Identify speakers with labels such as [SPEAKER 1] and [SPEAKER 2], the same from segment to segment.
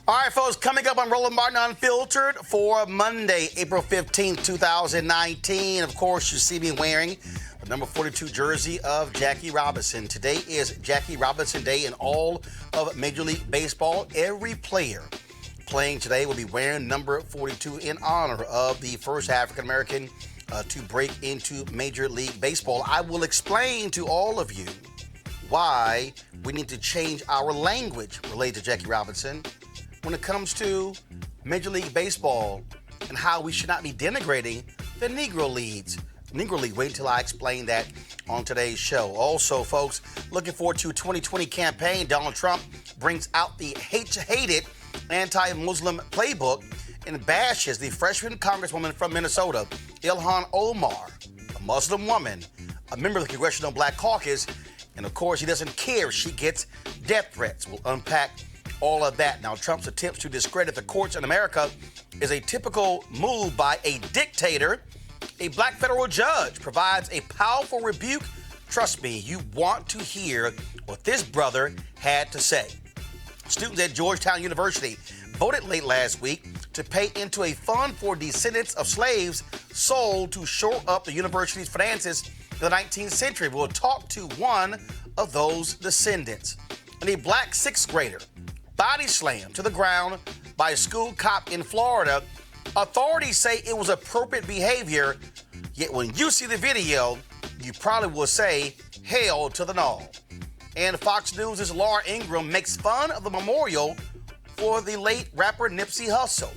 [SPEAKER 1] All right, folks, coming up on Roland Martin Unfiltered for Monday, April 15th, 2019. Of course, you see me wearing the number 42 jersey of Jackie Robinson. Today is Jackie Robinson Day in all of Major League Baseball. Every player playing today will be wearing number 42 in honor of the first African-American to break into Major League Baseball. I will explain to all of you why we need to change our language related to Jackie Robinson when it comes to Major League Baseball and how we should not be denigrating the Negro League. Wait until I explain that on today's show. Also, folks, looking forward to 2020 campaign. Donald Trump brings out the hated anti-Muslim playbook and bashes the freshman congresswoman from Minnesota, Ilhan Omar, a Muslim woman, a member of the Congressional Black Caucus, and of course, he doesn't care if she gets death threats. We'll unpack all of that. Now, Trump's attempts to discredit the courts in America is a typical move by a dictator. A black federal judge provides a powerful rebuke. Trust me, you want to hear what this brother had to say. Students at Georgetown University voted late last week to pay into a fund for descendants of slaves sold to shore up the university's finances in the 19th century. We'll talk to one of those descendants. and a black sixth grader body slammed to the ground by a school cop in Florida. Authorities say it was appropriate behavior, yet when you see the video, you probably will say, hell to the no. And Fox News' Laura Ingraham makes fun of the memorial for the late rapper Nipsey Hussle,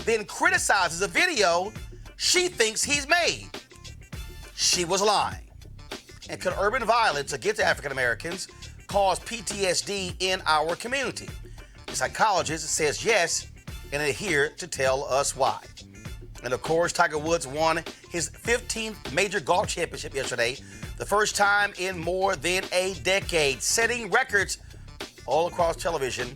[SPEAKER 1] then criticizes a video she thinks he's made. She was lying. And could urban violence against African Americans cause PTSD in our community? The psychologist says yes, and is here to tell us why. And of course, Tiger Woods won his 15th major golf championship yesterday, the first time in more than a decade, setting records all across television.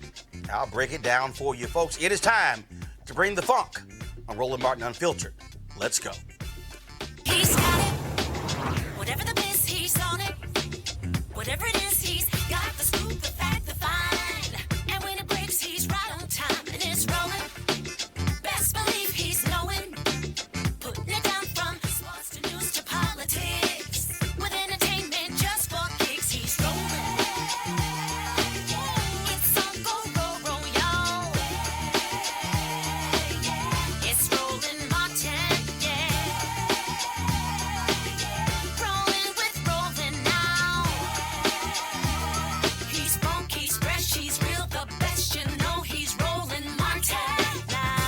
[SPEAKER 1] I'll break it down for you, folks. It is time to bring the funk on Roland Martin Unfiltered. Let's go.
[SPEAKER 2] He's got it. Whatever the biz, he's on it. Whatever it is, he's got the scoop, the fact, the fine. And when it breaks, he's right on time and it's rolling. Best believe he's knowing. Putting it down from sports to news to politics. With entertainment just for kicks, he's rolling. It's on go, y'all. It's Roland Martin, rolling with Roland now. He's funky, he's fresh, he's real, the best, you know he's Roland Martin now.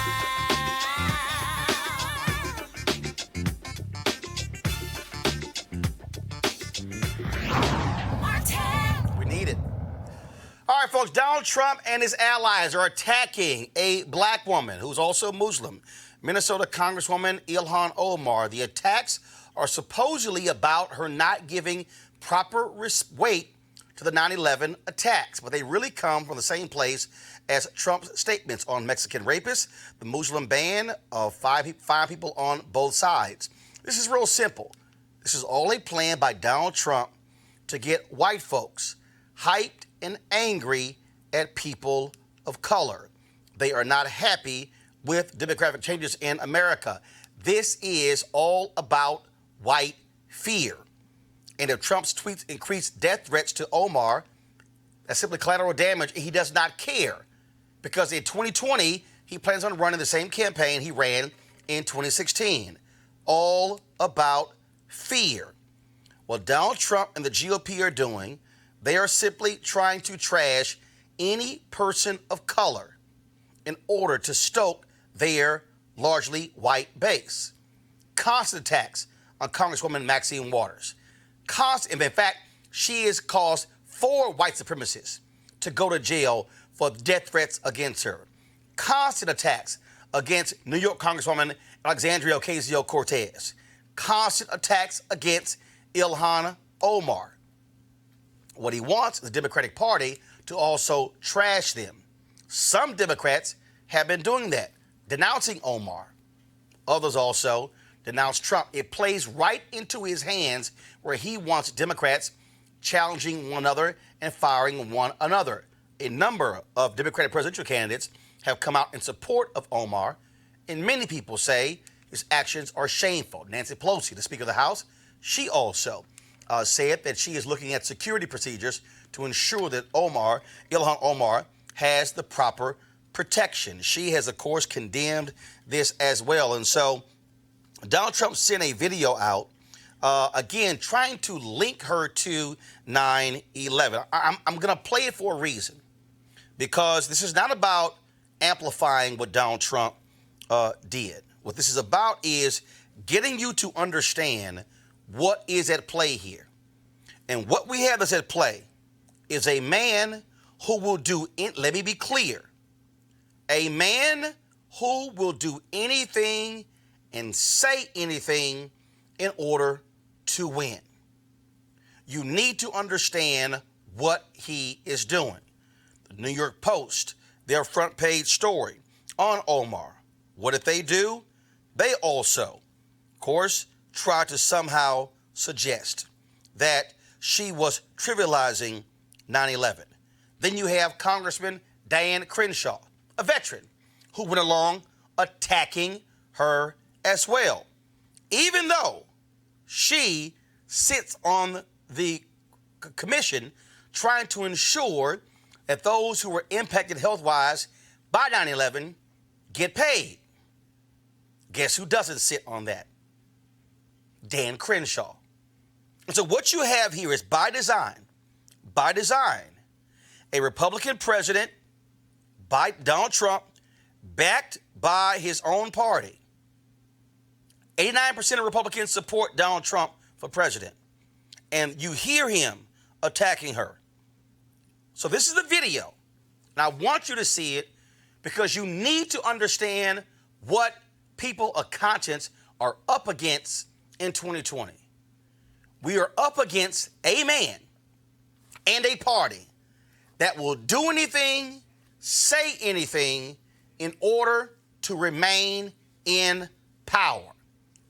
[SPEAKER 2] Martin.
[SPEAKER 1] We need it. All right, folks, Donald Trump and his allies are attacking a black woman who's also Muslim, Minnesota Congresswoman Ilhan Omar. The attacks are supposedly about her not giving proper weight to the 9/11 attacks, but they really come from the same place as Trump's statements on Mexican rapists, the Muslim ban of five people on both sides. This is real simple. This is all a plan by Donald Trump to get white folks hyped and angry at people of color. They are not happy with demographic changes in America. This is all about white fear. And if Trump's tweets increase death threats to Omar, that's simply collateral damage, and he does not care. Because in 2020, he plans on running the same campaign he ran in 2016. All about fear. What Donald Trump and the GOP are doing, they are simply trying to trash any person of color in order to stoke their largely white base. Constant attacks on Congresswoman Maxine Waters. In fact, she has caused 4 white supremacists to go to jail for death threats against her. Constant attacks against New York Congresswoman Alexandria Ocasio-Cortez. Constant attacks against Ilhan Omar. What he wants is the Democratic Party to also trash them. Some Democrats have been doing that, denouncing Omar. Others also denounce Trump. It plays right into his hands where he wants Democrats challenging one another and firing one another. A number of Democratic presidential candidates have come out in support of Omar, and many people say his actions are shameful. Nancy Pelosi, the Speaker of the House, she also said that she is looking at security procedures to ensure that Ilhan Omar, has the proper protection. She has, of course, condemned this as well. And so Donald Trump sent a video out, again, trying to link her to 9/11. I'm going to play it for a reason, because this is not about amplifying what Donald Trump did. What this is about is getting you to understand what is at play here. And what we have that's at play is a man who will do, let me be clear, a man who will do anything and say anything in order to win. You need to understand what he is doing. The New York Post, their front page story on Omar. What did they do? They also, of course, tried to somehow suggest that she was trivializing 9/11. Then you have Congressman Dianne Crenshaw, a veteran, who went along attacking her as well, even though she sits on the commission trying to ensure that those who were impacted health-wise by 9/11 get paid. Guess who doesn't sit on that? Dan Crenshaw. And so what you have here is by design, a Republican president, by Donald Trump, backed by his own party. 89% of Republicans support Donald Trump for president. And you hear him attacking her. So this is the video. And I want you to see it because you need to understand what people of conscience are up against in 2020. We are up against a man and a party that will do anything, say anything in order to remain in power.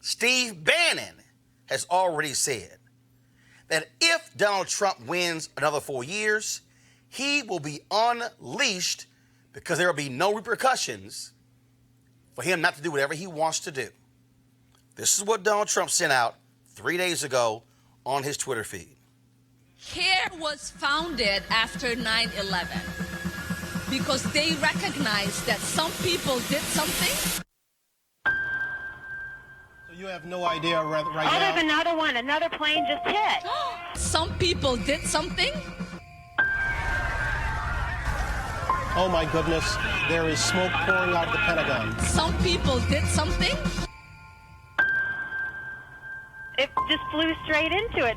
[SPEAKER 1] Steve Bannon has already said that if Donald Trump wins another 4 years, he will be unleashed because there will be no repercussions for him not to do whatever he wants to do. This is what Donald Trump sent out 3 days ago on his Twitter feed.
[SPEAKER 3] CARE was founded after 9/11 because they recognized that some people did something.
[SPEAKER 4] So you have no idea right now?
[SPEAKER 5] There's another one. Another plane just hit.
[SPEAKER 3] Some people did something.
[SPEAKER 4] Oh my goodness, there is smoke pouring out of the Pentagon.
[SPEAKER 3] Some people did something.
[SPEAKER 5] It just flew straight into it.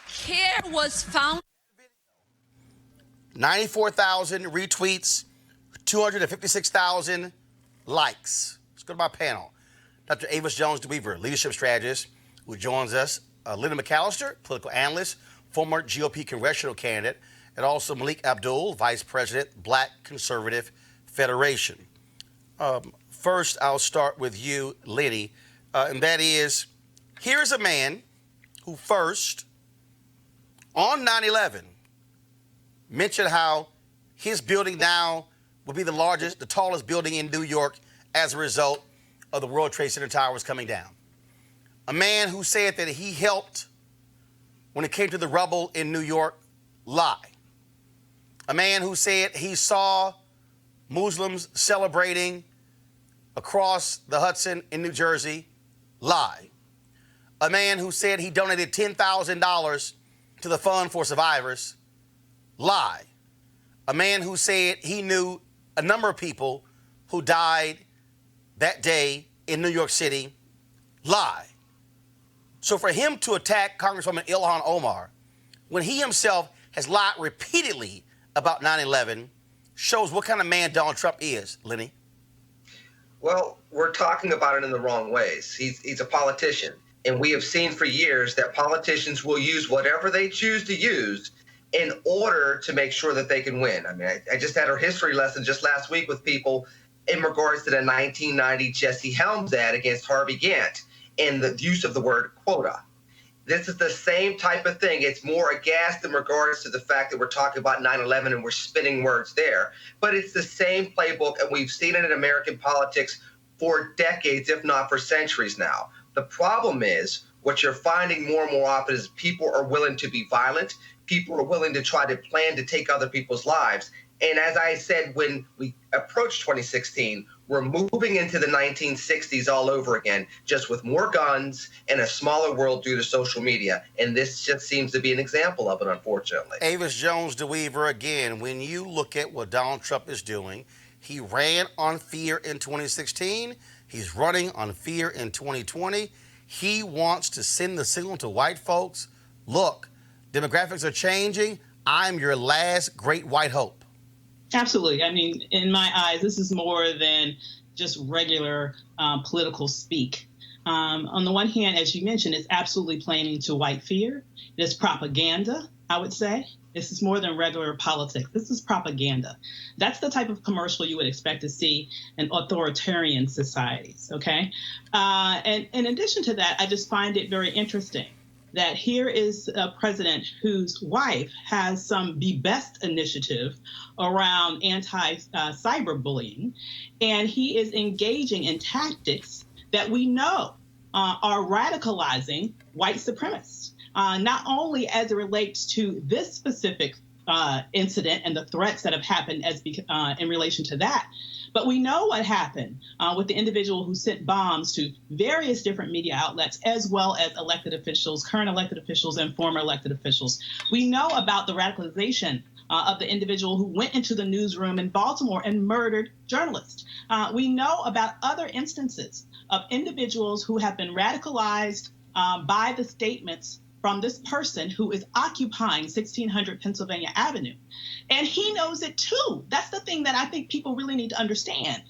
[SPEAKER 3] CARE was founded.
[SPEAKER 1] 94,000 retweets, 256,000 likes. Let's go to my panel. Dr. Avis Jones-DeWeaver, leadership strategist, who joins us. Linda McAllister, political analyst, former GOP congressional candidate, and also Malik Abdul, vice president, Black Conservative Federation. First, I'll start with you, Liddy, and that is, here's a man who first, on 9/11, mentioned how his building now will be the tallest building in New York as a result of the World Trade Center towers coming down. A man who said that he helped when it came to the rubble in New York, lie. A man who said he saw Muslims celebrating across the Hudson in New Jersey, lie. A man who said he donated $10,000 to the Fund for Survivors, lie. A man who said he knew a number of people who died that day in New York City, lie. So for him to attack Congresswoman Ilhan Omar when he himself has lied repeatedly about 9/11 shows what kind of man Donald Trump is, Lenny.
[SPEAKER 6] Well, we're talking about it in the wrong ways. He's a politician. And we have seen for years that politicians will use whatever they choose to use in order to make sure that they can win. I mean, I just had a history lesson just last week with people in regards to the 1990 Jesse Helms ad against Harvey Gantt and the use of the word quota. This is the same type of thing. It's more aghast in regards to the fact that we're talking about 9/11 and we're spinning words there. But it's the same playbook, and we've seen it in American politics for decades, if not for centuries now. The problem is what you're finding more and more often is people are willing to be violent. People are willing to try to plan to take other people's lives. And as I said, when we approached 2016, we're moving into the 1960s all over again, just with more guns and a smaller world due to social media. And this just seems to be an example of it, unfortunately.
[SPEAKER 1] Avis Jones-DeWeaver, again, when you look at what Donald Trump is doing, he ran on fear in 2016. He's running on fear in 2020. He wants to send the signal to white folks, look, demographics are changing. I'm your last great white hope.
[SPEAKER 7] Absolutely. I mean, in my eyes, this is more than just regular political speak. On the one hand, as you mentioned, it's absolutely playing into white fear. It is propaganda, I would say. This is more than regular politics. This is propaganda. That's the type of commercial you would expect to see in authoritarian societies, okay? And in addition to that, I just find it very interesting that here is a president whose wife has some Be Best initiative around anti-cyberbullying, and he is engaging in tactics that we know are radicalizing white supremacists, not only as it relates to this specific incident and the threats that have happened in relation to that, but we know what happened with the individual who sent bombs to various different media outlets, as well as elected officials, current elected officials, and former elected officials. We know about the radicalization of the individual who went into the newsroom in Baltimore and murdered journalists. We know about other instances of individuals who have been radicalized by the statements from this person who is occupying 1600 Pennsylvania Avenue. And he knows it too. That's the thing that I think people really need to understand.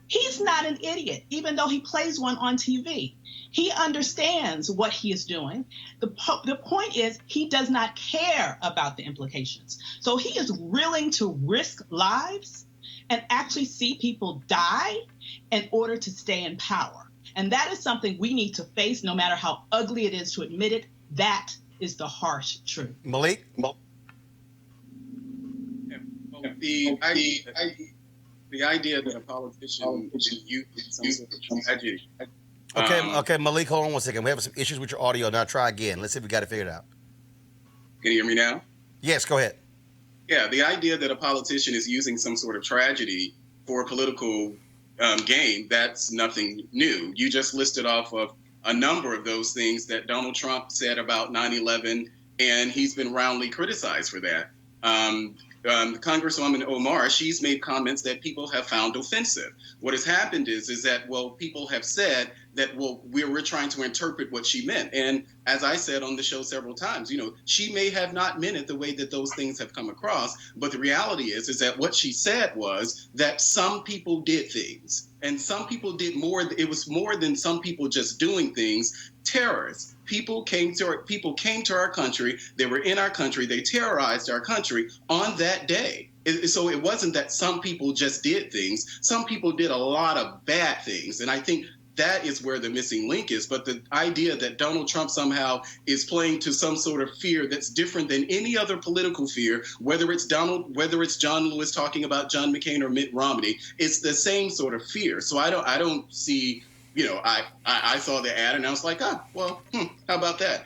[SPEAKER 7] He's not an idiot, even though he plays one on TV. He understands what he is doing. The point is, he does not care about the implications. So he is willing to risk lives and actually see people die in order to stay in power. And that is something we need to face, no matter how ugly it is to admit it. That is the harsh truth.
[SPEAKER 1] Malik?
[SPEAKER 8] The idea that a politician should use some sort of tragedy.
[SPEAKER 1] Okay, Malik, hold on one second. We have some issues with your audio. Now try again. Let's see if we got it figured out.
[SPEAKER 8] Can you hear me now?
[SPEAKER 1] Yes, go ahead.
[SPEAKER 8] Yeah, the idea that a politician is using some sort of tragedy for a political gain, that's nothing new. You just listed off of a number of those things that Donald Trump said about 9/11, and he's been roundly criticized for that. Congresswoman Omar, she's made comments that people have found offensive. What has happened is that, well, people have said that, well, we're trying to interpret what she meant. And as I said on the show several times, she may have not meant it the way that those things have come across. But the reality is that what she said was that some people did things, and some people did more. It was more than some people just doing things. Terrorists. People came to our country. They were in our country. They terrorized our country on that day. So it wasn't that some people just did things. Some people did a lot of bad things. And I think that is where the missing link is. But the idea that Donald Trump somehow is playing to some sort of fear that's different than any other political fear, whether it's John Lewis talking about John McCain or Mitt Romney, it's the same sort of fear. So I don't see. I saw the ad and I was like, how about that?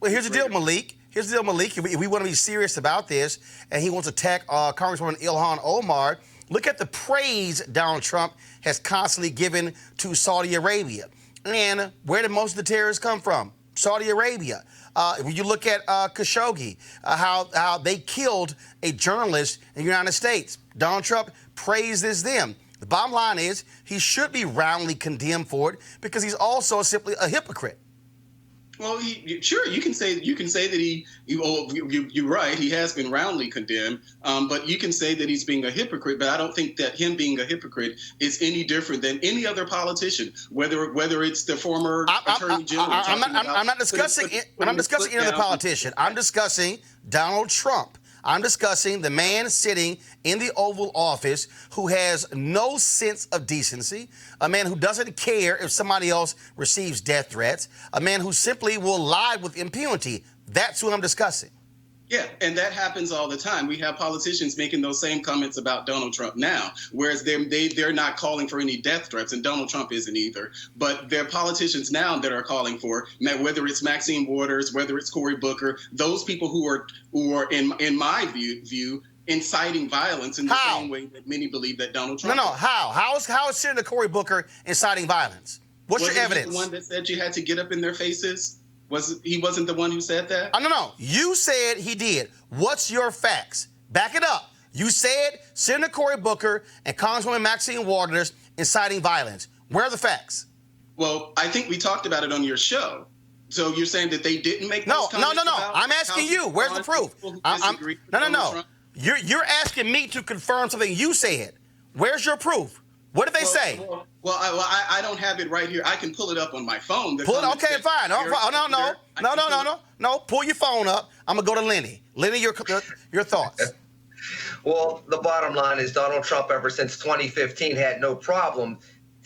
[SPEAKER 1] Here's the deal, Malik. Here's the deal, Malik. If we want to be serious about this, and he wants to attack Congresswoman Ilhan Omar, look at the praise Donald Trump has constantly given to Saudi Arabia. And where did most of the terrorists come from? Saudi Arabia. When you look at Khashoggi, how they killed a journalist in the United States, Donald Trump praises them. The bottom line is he should be roundly condemned for it because he's also simply a hypocrite.
[SPEAKER 8] Well, sure, you can say that you're right. He has been roundly condemned, but you can say that he's being a hypocrite. But I don't think that him being a hypocrite is any different than any other politician, whether it's the former attorney general.
[SPEAKER 1] I'm not discussing any other politician. I'm discussing Donald Trump. I'm discussing the man sitting in the Oval Office who has no sense of decency, a man who doesn't care if somebody else receives death threats, a man who simply will lie with impunity. That's who I'm discussing.
[SPEAKER 8] Yeah, and that happens all the time. We have politicians making those same comments about Donald Trump now, whereas they're not calling for any death threats, and Donald Trump isn't either. But there are politicians now that are calling for, whether it's Maxine Waters, whether it's Cory Booker, those people who are in my view, inciting violence in the same way that many believe that Donald Trump.
[SPEAKER 1] How is Senator Cory Booker inciting violence? What's your evidence?
[SPEAKER 8] He the one that said you had to get up in their faces? He wasn't the one who said that?
[SPEAKER 1] No. You said he did. What's your facts? Back it up. You said Senator Cory Booker and Congresswoman Maxine Waters inciting violence. Where are the facts?
[SPEAKER 8] Well, I think we talked about it on your show. So you're saying that they didn't make those comments?
[SPEAKER 1] No. I'm asking you. Where's the proof? No. You're asking me to confirm something you said. Where's your proof? What did they say?
[SPEAKER 8] Well, I don't have it right here. I can pull it up on my phone.
[SPEAKER 1] Pull it. Okay, fine. No. Pull your phone up. I'm gonna go to Lenny. Lenny, your thoughts.
[SPEAKER 6] Well, the bottom line is Donald Trump, ever since 2015, had no problem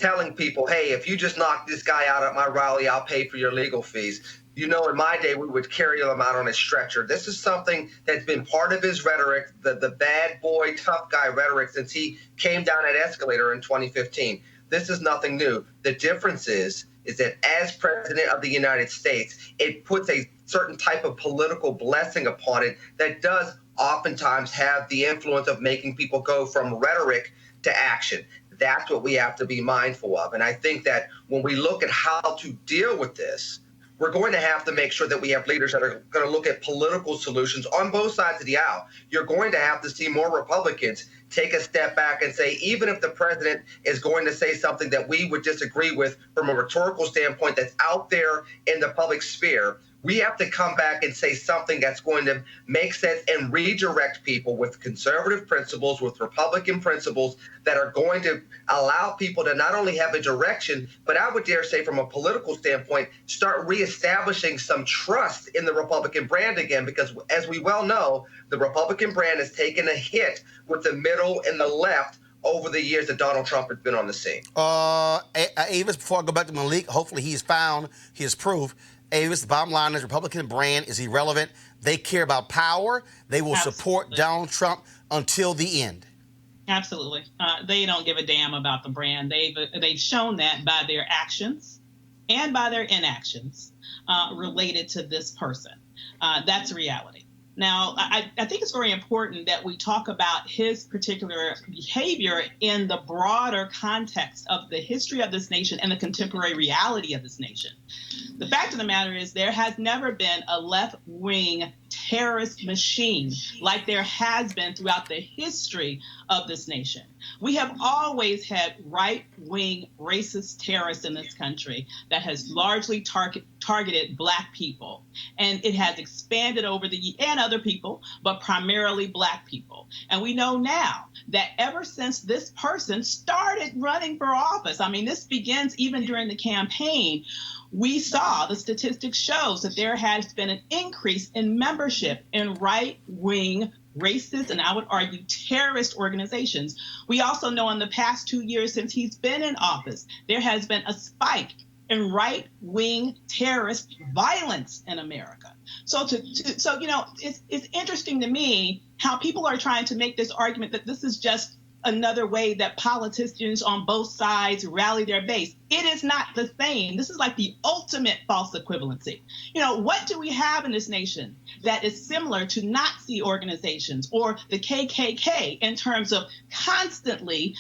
[SPEAKER 6] telling people, hey, if you just knock this guy out at my rally, I'll pay for your legal fees. You know, in my day, we would carry them out on a stretcher. This is something that's been part of his rhetoric, the bad boy, tough guy rhetoric since he came down that escalator in 2015. This is nothing new. The difference is that as president of the United States, it puts a certain type of political blessing upon it that does oftentimes have the influence of making people go from rhetoric to action. That's what we have to be mindful of. And I think that when we look at how to deal with this, we're going to have to make sure that we have leaders that are going to look at political solutions on both sides of the aisle. You're going to have to see more Republicans take a step back and say, even if the president is going to say something that we would disagree with from a rhetorical standpoint that's out there in the public sphere, we have to come back and say something that's going to make sense and redirect people with conservative principles, with Republican principles that are going to allow people to not only have a direction, but I would dare say from a political standpoint, start reestablishing some trust in the Republican brand again, because as we well know, the Republican brand has taken a hit with the middle and the left over the years that Donald Trump has been on the scene.
[SPEAKER 1] Avis, before I go back to Malik, hopefully he's found his proof. Avis, the bottom line is Republican brand is irrelevant. They care about power. They will support Donald Trump until the end.
[SPEAKER 7] Absolutely. They don't give a damn about the brand. They've shown that by their actions and by their inactions related to this person. That's reality. Now, I think it's very important that we talk about his particular behavior in the broader context of the history of this nation and the contemporary reality of this nation. The fact of the matter is there has never been a left-wing terrorist machine like there has been throughout the history of this nation. We have always had right-wing racist terrorists in this country that has largely targeted Black people. And it has expanded over and other people, but primarily Black people. And we know now that ever since this person started running for office, I mean, this begins even during the campaign, we saw the statistics shows that there has been an increase in membership in right-wing racist and I would argue terrorist organizations. We also know in the past 2 years since he's been in office, there has been a spike in right-wing terrorist violence in America. So you know, it's interesting to me how people are trying to make this argument that this is just another way that politicians on both sides rally their base. It is not the same. This is like the ultimate false equivalency. You know, what do we have in this nation that is similar to Nazi organizations or the KKK in terms of constantly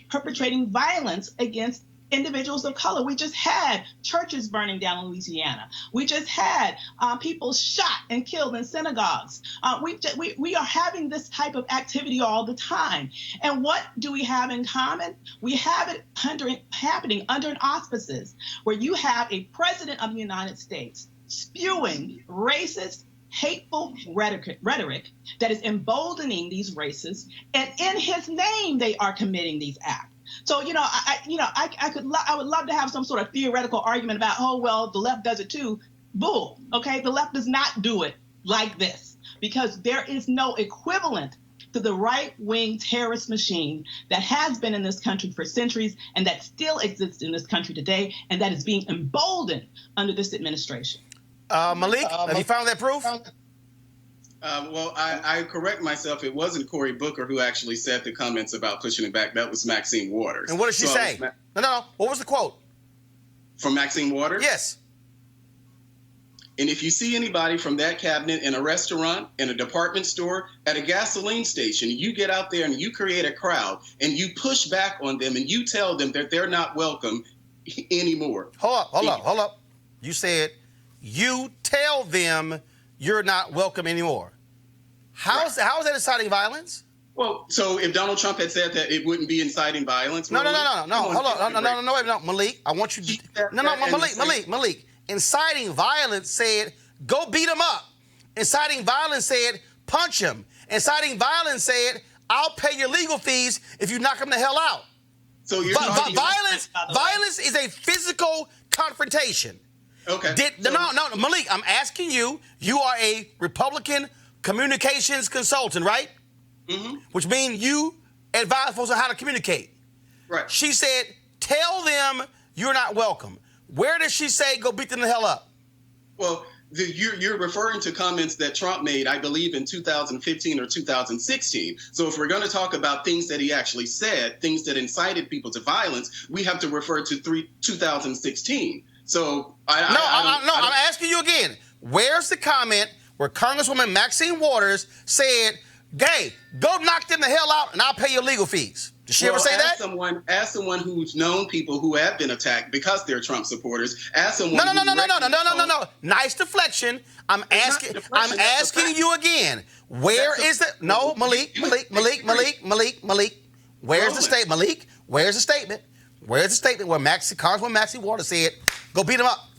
[SPEAKER 7] perpetrating violence against individuals of color? We just had churches burning down in Louisiana. We just had people shot and killed in synagogues. We are having this type of activity all the time. And what do we have in common? We have it happening under an auspices where you have a president of the United States spewing racist, hateful rhetoric that is emboldening these racists, and in his name they are committing these acts. So, you know, I would love to have some sort of theoretical argument about, oh, well, the left does it too. Bull, okay? The left does not do it like this because there is no equivalent to the right-wing terrorist machine that has been in this country for centuries and that still exists in this country today and that is being emboldened under this administration.
[SPEAKER 1] Malik, have you found that proof?
[SPEAKER 8] Well, I correct myself. It wasn't Cory Booker who actually said the comments about pushing it back. That was Maxine Waters.
[SPEAKER 1] And what did she say? No. What was the quote?
[SPEAKER 8] From Maxine Waters?
[SPEAKER 1] Yes.
[SPEAKER 8] And if you see anybody from that cabinet in a restaurant, in a department store, at a gasoline station, you get out there and you create a crowd and you push back on them and you tell them that they're not welcome anymore.
[SPEAKER 1] Hold up. You said you tell them you're not welcome anymore. How is that inciting violence?
[SPEAKER 8] Well, so if Donald Trump had said that, it wouldn't be inciting violence.
[SPEAKER 1] No. Hold on. No, Malik. I want you to. Malik. Inciting violence said, go beat him up. Inciting violence said, punch him. Inciting violence said, I'll pay your legal fees if you knock him the hell out.
[SPEAKER 8] So you're
[SPEAKER 1] violence is a physical confrontation.
[SPEAKER 8] Okay.
[SPEAKER 1] No, Malik, I'm asking you. You are a Republican communications consultant, right? Mm-hmm. Which means you advise folks on how to communicate.
[SPEAKER 8] Right.
[SPEAKER 1] She said, tell them you're not welcome. Where does she say go beat them the hell up?
[SPEAKER 8] Well, you're referring to comments that Trump made, I believe, in 2015 or 2016. So if we're going to talk about things that he actually said, things that incited people to violence, we have to refer to 2016. So
[SPEAKER 1] I'm asking you again. Where's the comment where Congresswoman Maxine Waters said, "Gay, go knock them the hell out, and I'll pay your legal fees"? Did she ever say that?
[SPEAKER 8] As someone who's known people who have been attacked because they're Trump supporters, as someone
[SPEAKER 1] No. Nice deflection. I'm asking you again. Where is the Malik? Where's the statement? Malik, where's the statement? Where's the statement where Congresswoman Maxine Waters said, "Go beat him up"?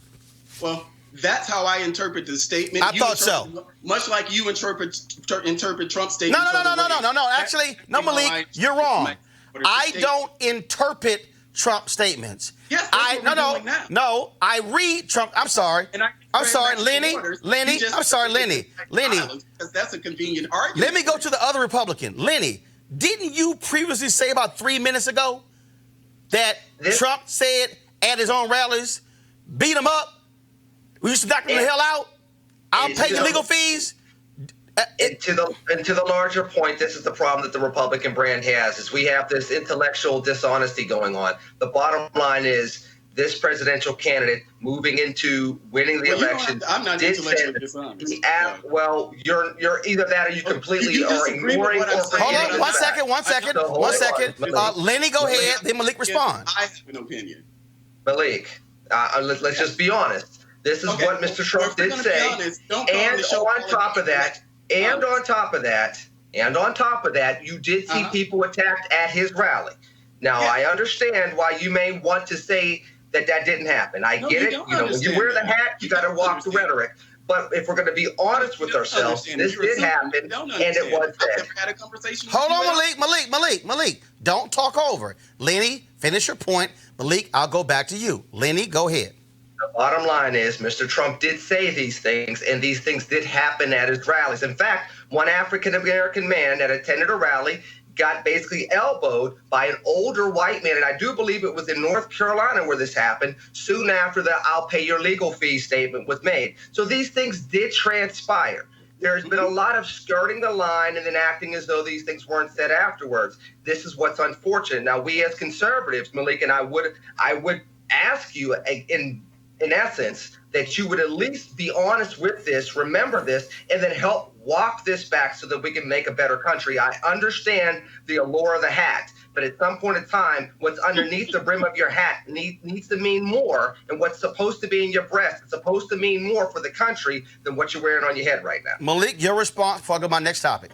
[SPEAKER 8] Well, that's how I interpret the statement.
[SPEAKER 1] I thought so.
[SPEAKER 8] Much like you interpret Trump's statement.
[SPEAKER 1] No. Actually, no, Malik, you're wrong. I don't interpret Trump statements.
[SPEAKER 8] Yes, that's what we're doing now.
[SPEAKER 1] No, I read Trump. I'm sorry. I'm sorry, Lenny. I'm sorry, Lenny.
[SPEAKER 8] Because that's a convenient argument.
[SPEAKER 1] Let me go to the other Republican. Lenny, didn't you previously say about 3 minutes ago that Trump said at his own rallies, beat him up, we used to knock him the hell out, I'll pay your legal fees?
[SPEAKER 6] To the larger point, this is the problem that the Republican brand has, is we have this intellectual dishonesty going on. The bottom line is this presidential candidate moving into winning the election.
[SPEAKER 8] I'm not intellectually dishonest.
[SPEAKER 6] Well, you're either that or you completely are ignoring.
[SPEAKER 1] Hold on, one second. Lenny, go ahead. Then Malik respond.
[SPEAKER 8] I have an opinion.
[SPEAKER 6] Malik, let's just be honest. This is what Mr. Trump did say. And on top of that, you did see people attacked at his rally. Now, I understand why you may want to say that didn't happen. I get it. When you wear the hat, you got to walk the rhetoric. But if we're going to be honest with ourselves, this did happen, and it was said.
[SPEAKER 1] Hold on, Malik. Don't talk over. Lenny, finish your point. Malik, I'll go back to you. Lenny, go ahead.
[SPEAKER 6] The bottom line is Mr. Trump did say these things, and these things did happen at his rallies. In fact, one African-American man that attended a rally got basically elbowed by an older white man, and I do believe it was in North Carolina where this happened, soon after the "I'll pay your legal fees" statement was made. So these things did transpire. There's been a lot of skirting the line and then acting as though these things weren't said afterwards. This is what's unfortunate. Now, we as conservatives, Malik, and I would ask you in essence, that you would at least be honest with this, remember this, and then help walk this back so that we can make a better country. I understand the allure of the hat, but at some point in time, what's underneath the brim of your hat needs to mean more, and what's supposed to be in your breast is supposed to mean more for the country than what you're wearing on your head right now.
[SPEAKER 1] Malik, your response before I go to my next topic.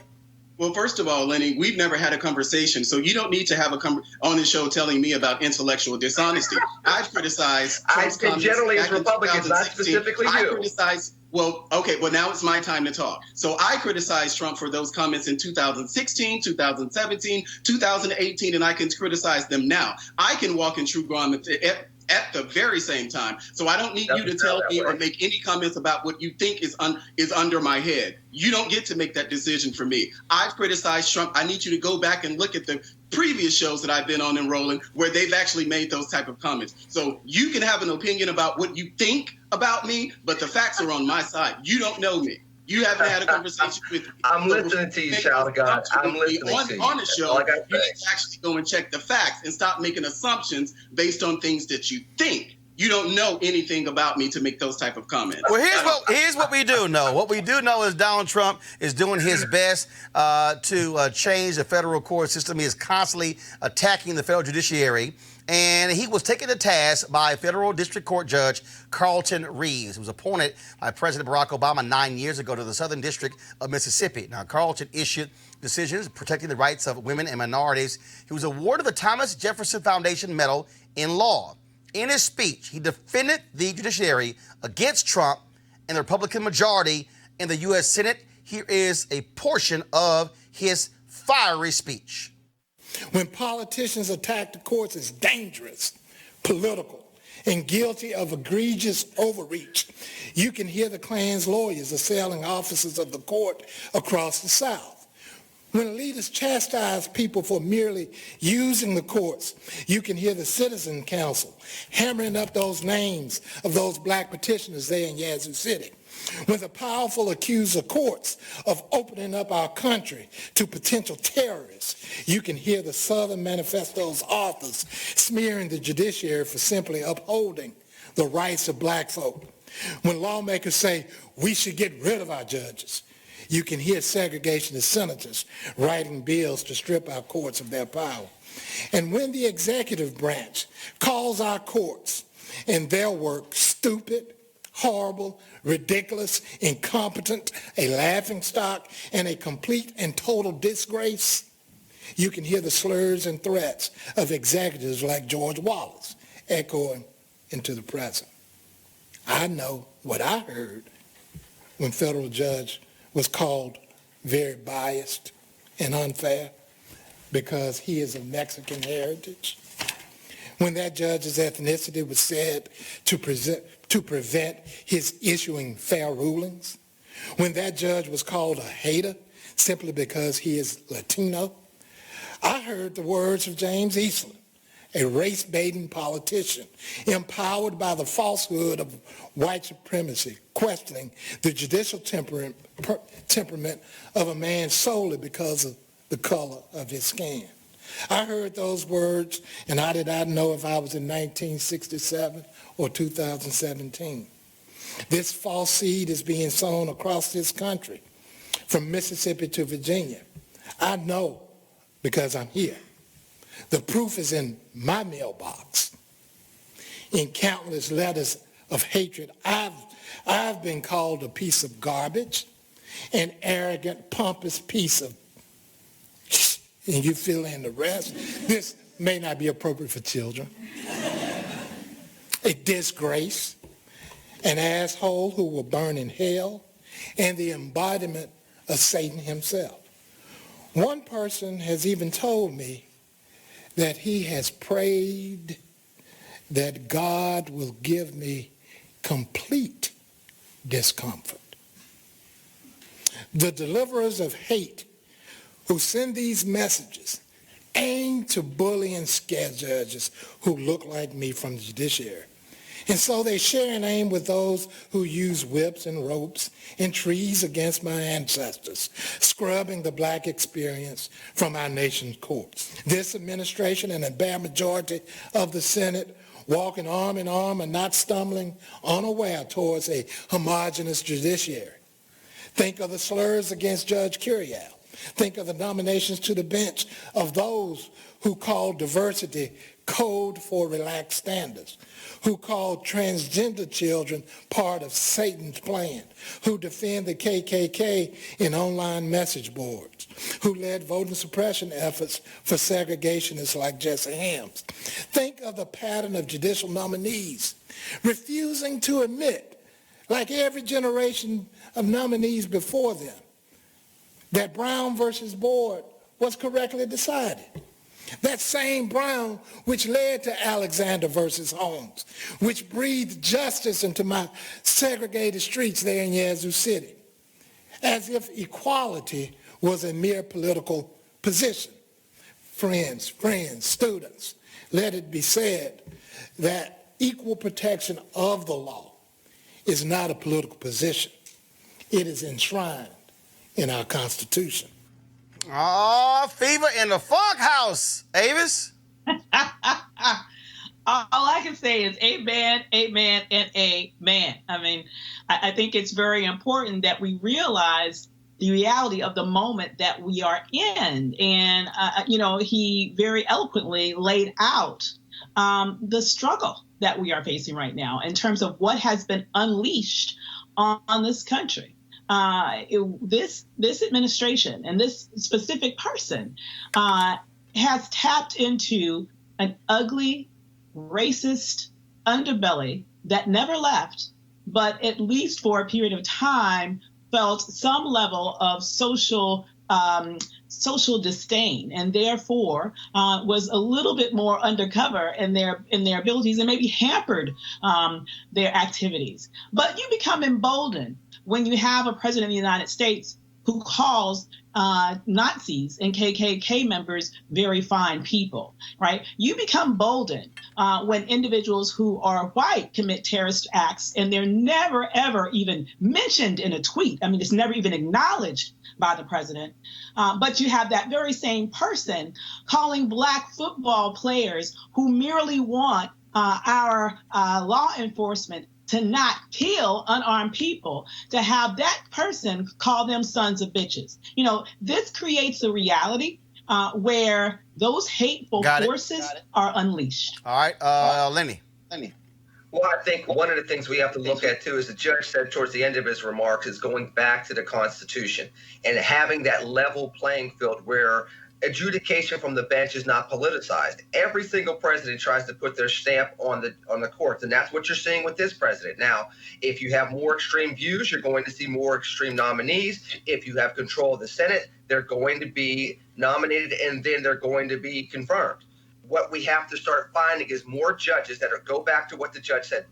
[SPEAKER 8] Well, first of all, Lenny, we've never had a conversation, so you don't need to have on the show telling me about intellectual dishonesty. I've criticized Trump's comments
[SPEAKER 6] generally as Republicans, not specifically you.
[SPEAKER 8] I criticized. Well, now it's my time to talk. So I criticized Trump for those comments in 2016, 2017, 2018, and I can criticize them now. I can walk in true garments at the very same time. So I don't need you to tell me or make any comments about what you think is under my head. You don't get to make that decision for me. I've criticized Trump. I need you to go back and look at the previous shows that I've been on and rolling where they've actually made those type of comments. So you can have an opinion about what you think about me, but the facts are on my side. You don't know me. You haven't had a conversation with me.
[SPEAKER 6] I'm listening to you, child of God. I'm listening to you.
[SPEAKER 8] On the show, you need to actually go and check the facts and stop making assumptions based on things that you think. You don't know anything about me to make those type of comments.
[SPEAKER 1] Well, here's what we do know. What we do know is Donald Trump is doing his best to change the federal court system. He is constantly attacking the federal judiciary. And he was taken to task by federal district court judge Carlton Reeves, who was appointed by President Barack Obama 9 years ago to the Southern District of Mississippi. Now, Carlton issued decisions protecting the rights of women and minorities. He was awarded the Thomas Jefferson Foundation Medal in Law. In his speech, he defended the judiciary against Trump and the Republican majority in the U.S. Senate. Here is a portion of his fiery speech.
[SPEAKER 9] When politicians attack the courts, it's dangerous, political, and guilty of egregious overreach. You can hear the Klan's lawyers assailing officers of the court across the South. When leaders chastise people for merely using the courts, you can hear the Citizen Council hammering up those names of those black petitioners there in Yazoo City. When the powerful accuse the courts of opening up our country to potential terrorists, you can hear the Southern Manifesto's authors smearing the judiciary for simply upholding the rights of black folk. When lawmakers say we should get rid of our judges, you can hear segregationist senators writing bills to strip our courts of their power. And when the executive branch calls our courts and their work stupid, horrible, ridiculous, incompetent, a laughingstock, and a complete and total disgrace, you can hear the slurs and threats of executives like George Wallace echoing into the present. I know what I heard when federal judge was called very biased and unfair because he is of Mexican heritage. When that judge's ethnicity was said to prevent his issuing fair rulings. When that judge was called a hater simply because he is Latino. I heard the words of James Eastland, a race-baiting politician, empowered by the falsehood of white supremacy, questioning the judicial temperament of a man solely because of the color of his skin. I heard those words, and I did not know if I was in 1967 or 2017. This false seed is being sown across this country, from Mississippi to Virginia. I know because I'm here. The proof is in my mailbox. In countless letters of hatred, I've been called a piece of garbage, an arrogant, pompous piece of, and you fill in the rest. This may not be appropriate for children. A disgrace, an asshole who will burn in hell, and the embodiment of Satan himself. One person has even told me that he has prayed that God will give me complete discomfort. The deliverers of hate who send these messages aim to bully and scare judges who look like me from the judiciary. And so they share an aim with those who use whips and ropes and trees against my ancestors, scrubbing the black experience from our nation's courts. This administration and a bare majority of the Senate walking arm in arm and not stumbling unaware towards a homogeneous judiciary. Think of the slurs against Judge Curiel. Think of the nominations to the bench of those who call diversity code for relaxed standards, who call transgender children part of Satan's plan, who defend the KKK in online message boards, who led voting suppression efforts for segregationists like Jesse Helms. Think of the pattern of judicial nominees refusing to admit, like every generation of nominees before them, that Brown versus Board was correctly decided. That same Brown which led to Alexander versus Holmes, which breathed justice into my segregated streets there in Yazoo City, as if equality was a mere political position. Friends, students, let it be said that equal protection of the law is not a political position. It is enshrined in our Constitution.
[SPEAKER 1] Oh, fever in the funk house, Avis.
[SPEAKER 7] All I can say is amen, amen, and amen. I mean, I think it's very important that we realize the reality of the moment that we are in. And, he very eloquently laid out the struggle that we are facing right now in terms of what has been unleashed on this country. This administration and this specific person has tapped into an ugly, racist underbelly that never left, but at least for a period of time felt some level of social disdain, and therefore was a little bit more undercover in their abilities and maybe hampered their activities. But you become emboldened when you have a president of the United States who calls Nazis and KKK members very fine people, right? You become boldened when individuals who are white commit terrorist acts and they're never, ever even mentioned in a tweet. I mean, it's never even acknowledged by the president. But you have that very same person calling Black football players who merely want our law enforcement to not kill unarmed people, to have that person call them sons of bitches. You know, this creates a reality where those hateful forces are unleashed.
[SPEAKER 1] All right, Lenny.
[SPEAKER 6] Well, I think one of the things we have to look at, too, as the judge said towards the end of his remarks, is going back to the Constitution and having that level playing field where adjudication from the bench is not politicized. Every single president tries to put their stamp on the courts, and that's what you're seeing with this president. Now, if you have more extreme views, you're going to see more extreme nominees. If you have control of the Senate, they're going to be nominated, and then they're going to be confirmed. What we have to start finding is more judges that go back to what the judge said.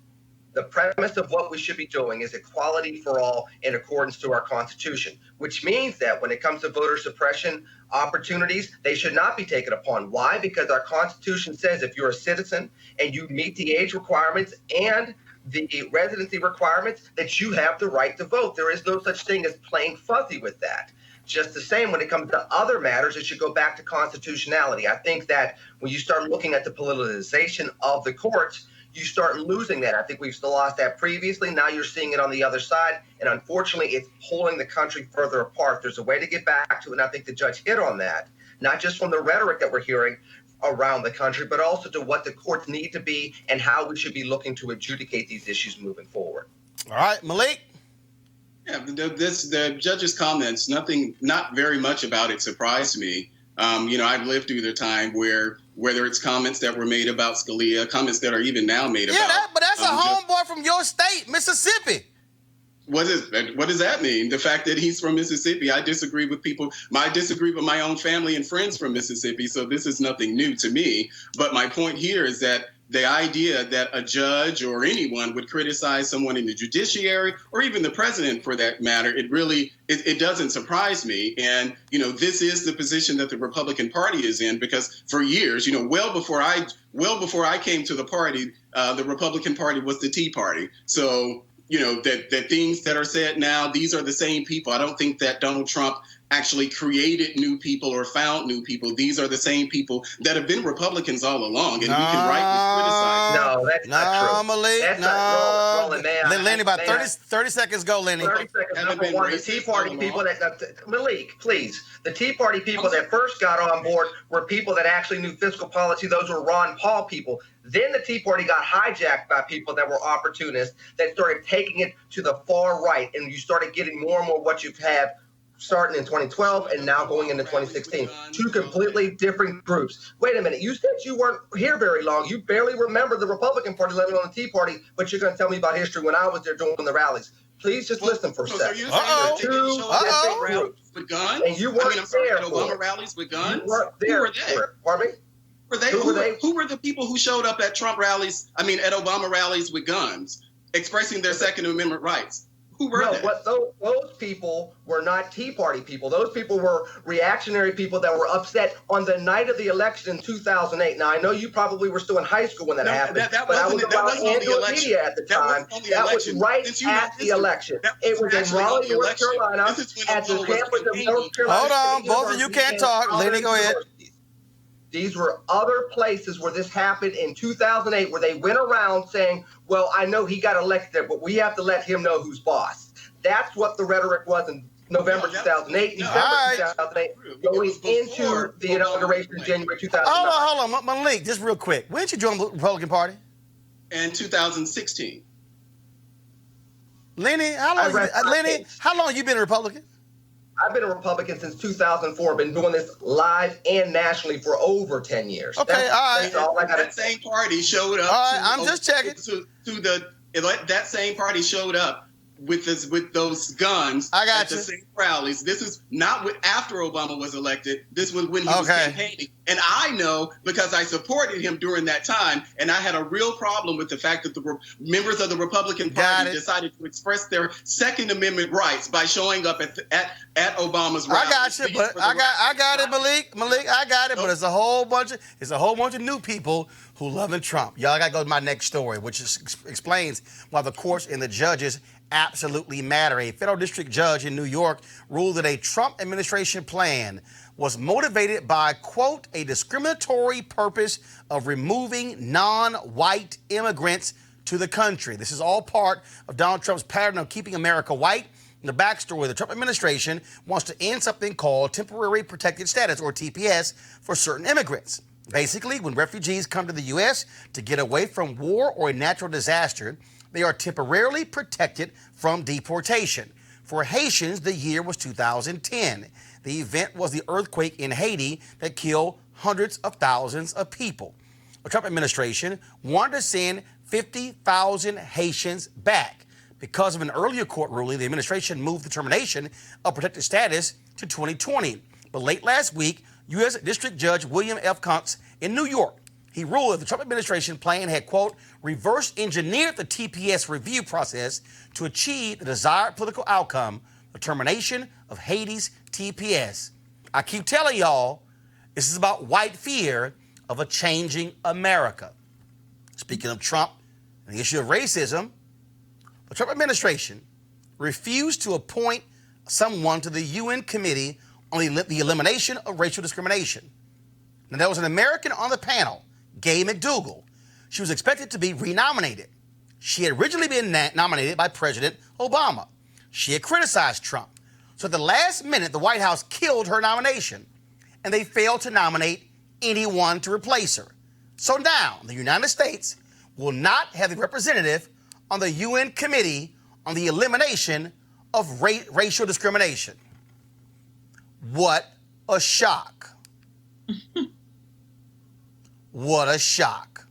[SPEAKER 6] The premise of what we should be doing is equality for all in accordance to our Constitution, which means that when it comes to voter suppression opportunities, they should not be taken upon. Why? Because our Constitution says if you're a citizen and you meet the age requirements and the residency requirements, that you have the right to vote. There is no such thing as playing fuzzy with that. Just the same when it comes to other matters, it should go back to constitutionality. I think that when you start looking at the politicization of the courts, you start losing that. I think we've still lost that previously. Now you're seeing it on the other side. And unfortunately, it's pulling the country further apart. There's a way to get back to it. And I think the judge hit on that, not just from the rhetoric that we're hearing around the country, but also to what the courts need to be and how we should be looking to adjudicate these issues moving forward.
[SPEAKER 1] All right, Malik.
[SPEAKER 8] Yeah, the judge's comments, not very much about it surprised me. I've lived through the time where whether it's comments that were made about Scalia, comments that are even now made about.
[SPEAKER 1] But that's a homeboy from your state, Mississippi.
[SPEAKER 8] What does that mean? The fact that he's from Mississippi, I disagree with my own family and friends from Mississippi, so this is nothing new to me. But my point here is that the idea that a judge or anyone would criticize someone in the judiciary or even the president for that matter, it doesn't surprise me. And, this is the position that the Republican Party is in, because for years, well before I came to the party, the Republican Party was the Tea Party. So, that things that are said now, these are the same people. I don't think that Donald Trump actually created new people or found new people. These are the same people that have been Republicans all along, and we can rightly criticize them.
[SPEAKER 6] No, that's not true.
[SPEAKER 1] Malik,
[SPEAKER 6] that's not wrong.
[SPEAKER 1] Lenny, about 30 seconds go, Lenny.
[SPEAKER 6] 30 seconds. Number one, the Tea Party people Malik, please. The Tea Party people that first got on board were people that actually knew fiscal policy. Those were Ron Paul people. Then the Tea Party got hijacked by people that were opportunists that started taking it to the far right, and you started getting more and more what you've had starting in 2012 and now going into 2016. Two completely different groups. Wait a minute. You said you weren't here very long. You barely remember the Republican Party, let alone the Tea Party, but you're going to tell me about history when I was there doing the rallies. Please just listen for a second. Two different groups.
[SPEAKER 8] With guns?
[SPEAKER 6] And you weren't there.
[SPEAKER 8] Obama rallies with guns?
[SPEAKER 6] You weren't there.
[SPEAKER 8] Who were they?
[SPEAKER 6] Pardon me?
[SPEAKER 8] Who were the people who showed up at at Obama rallies with guns, expressing their Second Amendment rights? Who were they?
[SPEAKER 6] Those people were not Tea Party people. Those people were reactionary people that were upset on the night of the election in 2008. Now, I know you probably were still in high school when that happened, but I was about Andrew media at the time. That was right at the election. It was in Raleigh, North Carolina, at the campus of North Carolina.
[SPEAKER 1] Hold on, both of you can't talk. Lenny, go ahead.
[SPEAKER 6] These were other places where this happened in 2008, where they went around saying, well, I know he got elected there, but we have to let him know who's boss. That's what the rhetoric was in November 2008, December 2008, going into the inauguration in January 2009.
[SPEAKER 1] Hold on, Malik, just real quick. When did you join the Republican Party?
[SPEAKER 8] In 2016.
[SPEAKER 1] Lenny, how long have you been a Republican?
[SPEAKER 6] I've been a Republican since 2004. Been doing this live and nationally for over 10 years.
[SPEAKER 1] Okay, all right.
[SPEAKER 8] That same party showed up.
[SPEAKER 1] All right, I'm just checking.
[SPEAKER 8] That same party showed up with those guns
[SPEAKER 1] I got
[SPEAKER 8] at the
[SPEAKER 1] you.
[SPEAKER 8] same rallies. This is not after Obama was elected. This was when he was campaigning. And I know because I supported him during that time, and I had a real problem with the fact that the members of the Republican Party decided to express their Second Amendment rights by showing up at Obama's rally.
[SPEAKER 1] I got you, but I got it, Malik. I got it, but it's a whole bunch of new people who loving Trump. Y'all got to go to my next story, which explains why the courts and the judges absolutely matter. A federal district judge in New York ruled that a Trump administration plan was motivated by, quote, a discriminatory purpose of removing non-white immigrants to the country. This is all part of Donald Trump's pattern of keeping America white. In the backstory, the Trump administration wants to end something called temporary protected status, or TPS, for certain immigrants. Basically, when refugees come to the U.S. to get away from war or a natural disaster, they are temporarily protected from deportation. For Haitians, the year was 2010. The event was the earthquake in Haiti that killed hundreds of thousands of people. The Trump administration wanted to send 50,000 Haitians back. Because of an earlier court ruling, the administration moved the termination of protected status to 2020. But late last week, U.S. District Judge William F. Kuntz in New York, he ruled that the Trump administration plan had, quote, reverse engineered the TPS review process to achieve the desired political outcome, the termination of Haiti's TPS. I keep telling y'all, this is about white fear of a changing America. Speaking of Trump and the issue of racism, the Trump administration refused to appoint someone to the UN Committee on the Elimination of Racial Discrimination. Now, there was an American on the panel, Gay McDougal. She was expected to be renominated. She had originally been nominated by President Obama. She had criticized Trump. So at the last minute, the White House killed her nomination, and they failed to nominate anyone to replace her. So now, the United States will not have a representative on the UN Committee on the Elimination of Racial Discrimination. What a shock. What a shock.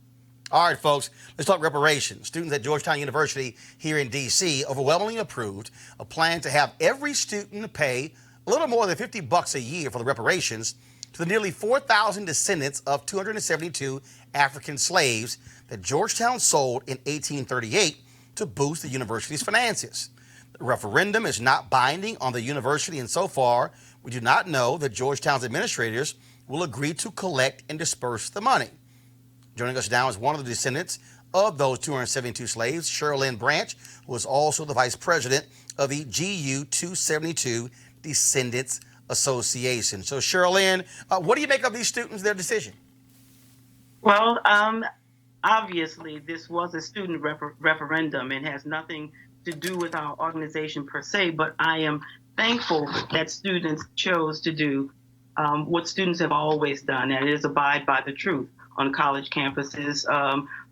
[SPEAKER 1] All right, folks, let's talk reparations. Students at Georgetown University here in D.C. overwhelmingly approved a plan to have every student pay a little more than $50 a year for the reparations to the nearly 4,000 descendants of 272 African slaves that Georgetown sold in 1838 to boost the university's finances. The referendum is not binding on the university, and so far, we do not know that Georgetown's administrators will agree to collect and disperse the money. Joining us now is one of the descendants of those 272 slaves, Sherilyn Branch, who is also the vice president of the GU 272 Descendants Association. So, Sherilyn, what do you make of these students, their decision?
[SPEAKER 10] Well, obviously, this was a student referendum and has nothing to do with our organization per se, but I am thankful that students chose to do what students have always done, and it is abide by the truth on college campuses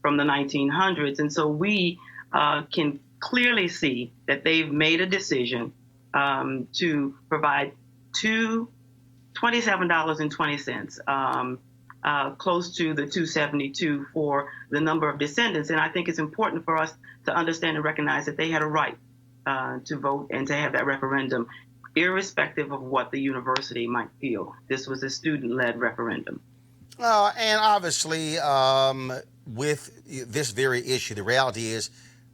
[SPEAKER 10] from the 1900s. And so we can clearly see that they've made a decision to provide $27.20, close to the $2.72 for the number of descendants. And I think it's important for us to understand and recognize that they had a right to vote and to have that referendum, irrespective of what the university might feel. This was a student-led referendum.
[SPEAKER 1] And obviously, with this very issue, the reality is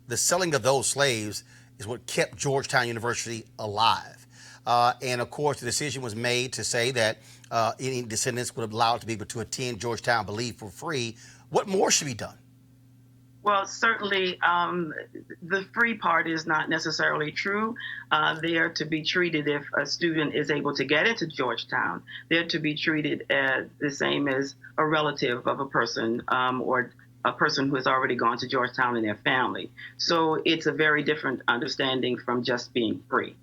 [SPEAKER 1] the selling of those slaves is what kept Georgetown University alive. And of course, the decision was made to say that any descendants would be allowed to be able to attend Georgetown, I believe, for free. What more should be done?
[SPEAKER 10] Well, certainly the free part is not necessarily true. They are to be treated, if a student is able to get into Georgetown, they're to be treated the same as a relative of a person or a person who has already gone to Georgetown in their family. So it's a very different understanding from just being free.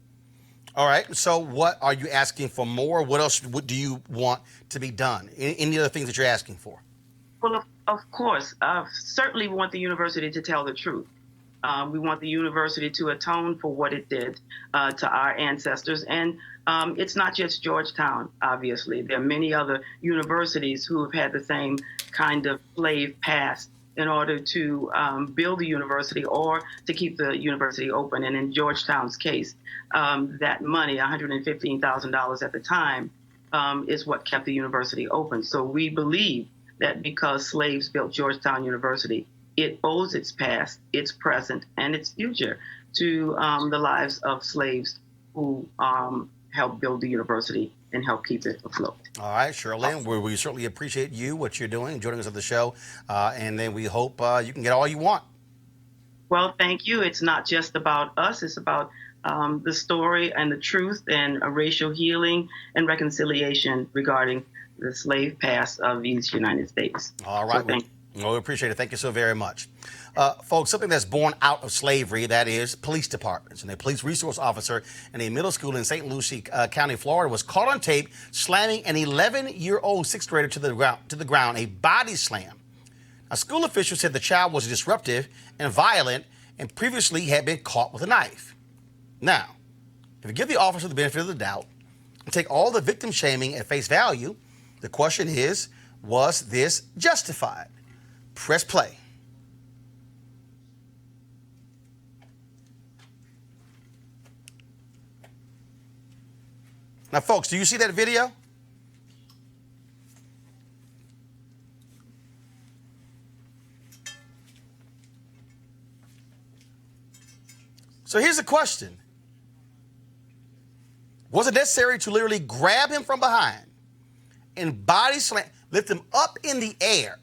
[SPEAKER 1] All right. So what are you asking for more? What else do you want to be done? Any other things that you're asking for?
[SPEAKER 10] Well, of course, certainly we want the university to tell the truth. We want the university to atone for what it did to our ancestors. And it's not just Georgetown, obviously. There are many other universities who have had the same kind of slave past in order to build the university or to keep the university open. And in Georgetown's case, that money, $115,000 at the time, is what kept the university open. So we believe that because slaves built Georgetown University, it owes its past, its present, and its future to the lives of slaves who helped build the university and help keep it afloat.
[SPEAKER 1] All right, Shirley, we certainly appreciate you, what you're doing, joining us on the show, and then we hope you can get all you want.
[SPEAKER 10] Well, thank you. It's not just about us. It's about the story and the truth and racial healing and reconciliation regarding the slave past of these United States.
[SPEAKER 1] All right.
[SPEAKER 10] So
[SPEAKER 1] we appreciate it. Thank you so very much. Folks, something that's born out of slavery, that is police departments. And a police resource officer in a middle school in St. Lucie County, Florida, was caught on tape slamming an 11-year-old sixth grader to the ground, a body slam. Now, school officials said the child was disruptive and violent and previously had been caught with a knife. Now, if you give the officer the benefit of the doubt and take all the victim shaming at face value, the question is, was this justified? Press play. Now, folks, do you see that video? So here's the question. Was it necessary to literally grab him from behind and body slam, lift him up in the air,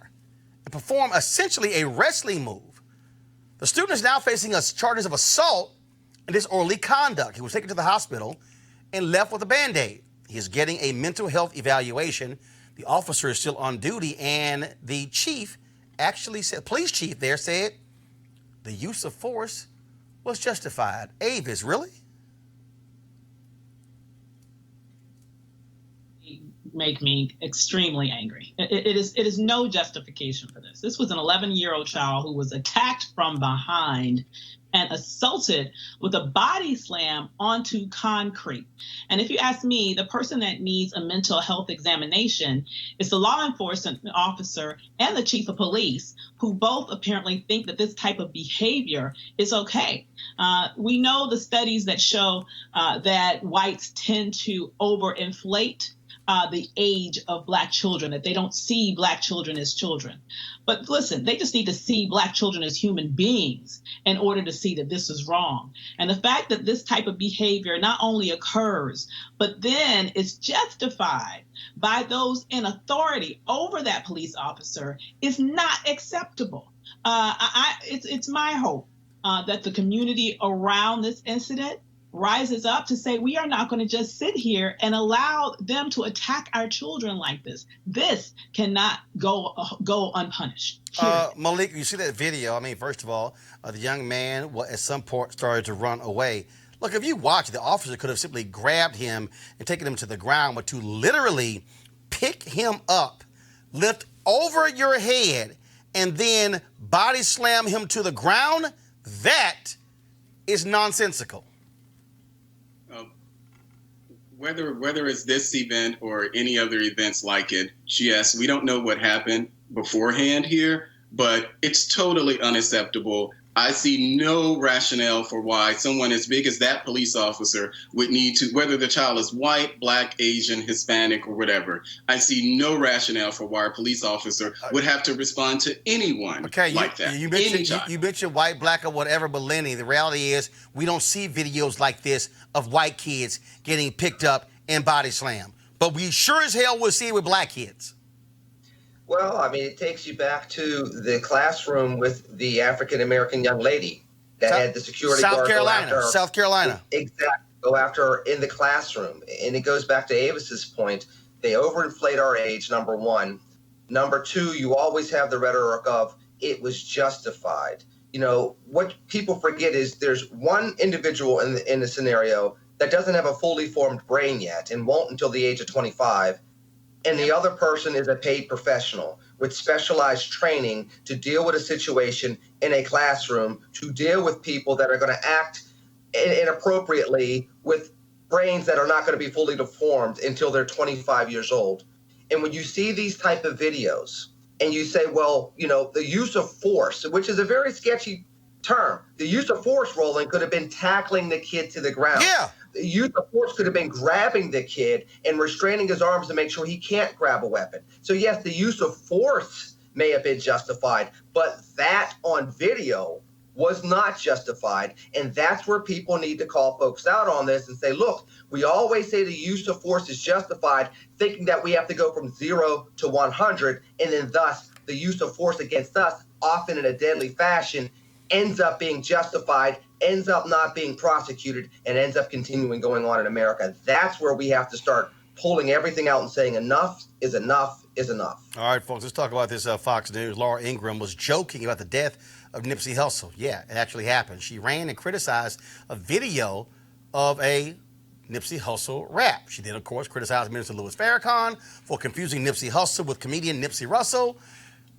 [SPEAKER 1] and perform essentially a wrestling move? The student is now facing charges of assault and disorderly conduct. He was taken to the hospital and left with a Band-Aid. He is getting a mental health evaluation. The officer is still on duty, and the chief actually said, police chief there said, the use of force was justified. Avis, really?
[SPEAKER 7] Make me extremely angry. It is no justification for this. This was an 11-year-old child who was attacked from behind and assaulted with a body slam onto concrete. And if you ask me, the person that needs a mental health examination is the law enforcement officer and the chief of police, who both apparently think that this type of behavior is okay. We know the studies that show that whites tend to overinflate the age of Black children, that they don't see Black children as children. But listen, they just need to see Black children as human beings in order to see that this is wrong. And the fact that this type of behavior not only occurs, but then is justified by those in authority over that police officer is not acceptable. It's my hope that the community around this incident rises up to say, we are not going to just sit here and allow them to attack our children like this. This cannot go unpunished.
[SPEAKER 1] Malik, you see that video? I mean, first of all, the young man at some point started to run away. Look, if you watch, the officer could have simply grabbed him and taken him to the ground, but to literally pick him up, lift over your head, and then body slam him to the ground, that is nonsensical.
[SPEAKER 8] Whether it's this event or any other events like it, yes, we don't know what happened beforehand here, but it's totally unacceptable. I see no rationale for why someone as big as that police officer would need to, whether the child is white, Black, Asian, Hispanic, or whatever. I see no rationale for why a police officer would have to respond to anyone like that.
[SPEAKER 1] You mentioned white, Black, or whatever, but Lenny, the reality is we don't see videos like this of white kids getting picked up and body slammed. But we sure as hell will see it with Black kids.
[SPEAKER 6] Well, I mean, it takes you back to the classroom with the African-American young lady that had the security guard
[SPEAKER 1] South Carolina.
[SPEAKER 6] Exactly. Go after her in the classroom. And it goes back to Avis's point. They overinflate our age, number one. Number two, you always have the rhetoric of it was justified. You know, what people forget is there's one individual in the scenario that doesn't have a fully formed brain yet and won't until the age of 25. And the other person is a paid professional with specialized training to deal with a situation in a classroom, to deal with people that are going to act inappropriately with brains that are not going to be fully deformed until they're 25 years old. And when you see these type of videos, and you say, well, the use of force, which is a very sketchy term. The use of force, Roland, could have been tackling the kid to the ground.
[SPEAKER 1] Yeah.
[SPEAKER 6] The use of force could have been grabbing the kid and restraining his arms to make sure he can't grab a weapon. So yes, the use of force may have been justified, but that on video was not justified. And that's where people need to call folks out on this and say, look, we always say the use of force is justified, thinking that we have to go from 0 to 100, and then thus the use of force against us, often in a deadly fashion, ends up being justified, ends up not being prosecuted, and ends up continuing going on in America. That's where we have to start pulling everything out and saying enough is enough is enough.
[SPEAKER 1] All right, folks, let's talk about this. Fox News. Laura Ingraham was joking about the death of Nipsey Hussle. Yeah, it actually happened. She ran and criticized a video of a Nipsey Hussle rap. She did, of course, criticize Minister Louis Farrakhan for confusing Nipsey Hussle with comedian Nipsey Hussle.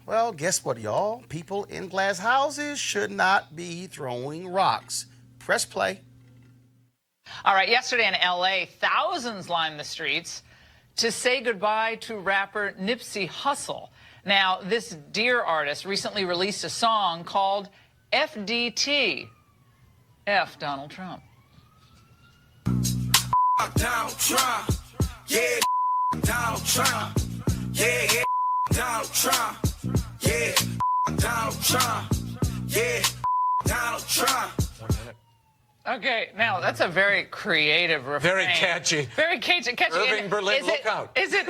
[SPEAKER 1] Well, guess what, y'all? People in glass houses should not be throwing rocks. Press play.
[SPEAKER 11] All right, yesterday in L.A., thousands lined the streets to say goodbye to rapper Nipsey Hussle. Now, this dear artist recently released a song called FDT. F Donald Trump.
[SPEAKER 12] Donald Trump. Yeah, Donald Trump. Yeah, Donald Trump. Yeah, Donald Trump. Yeah, Donald Trump.
[SPEAKER 11] Okay, now that's a very creative refrain.
[SPEAKER 13] Very catchy.
[SPEAKER 11] Very catchy.
[SPEAKER 13] Irving Berlin, look out.
[SPEAKER 11] Is it?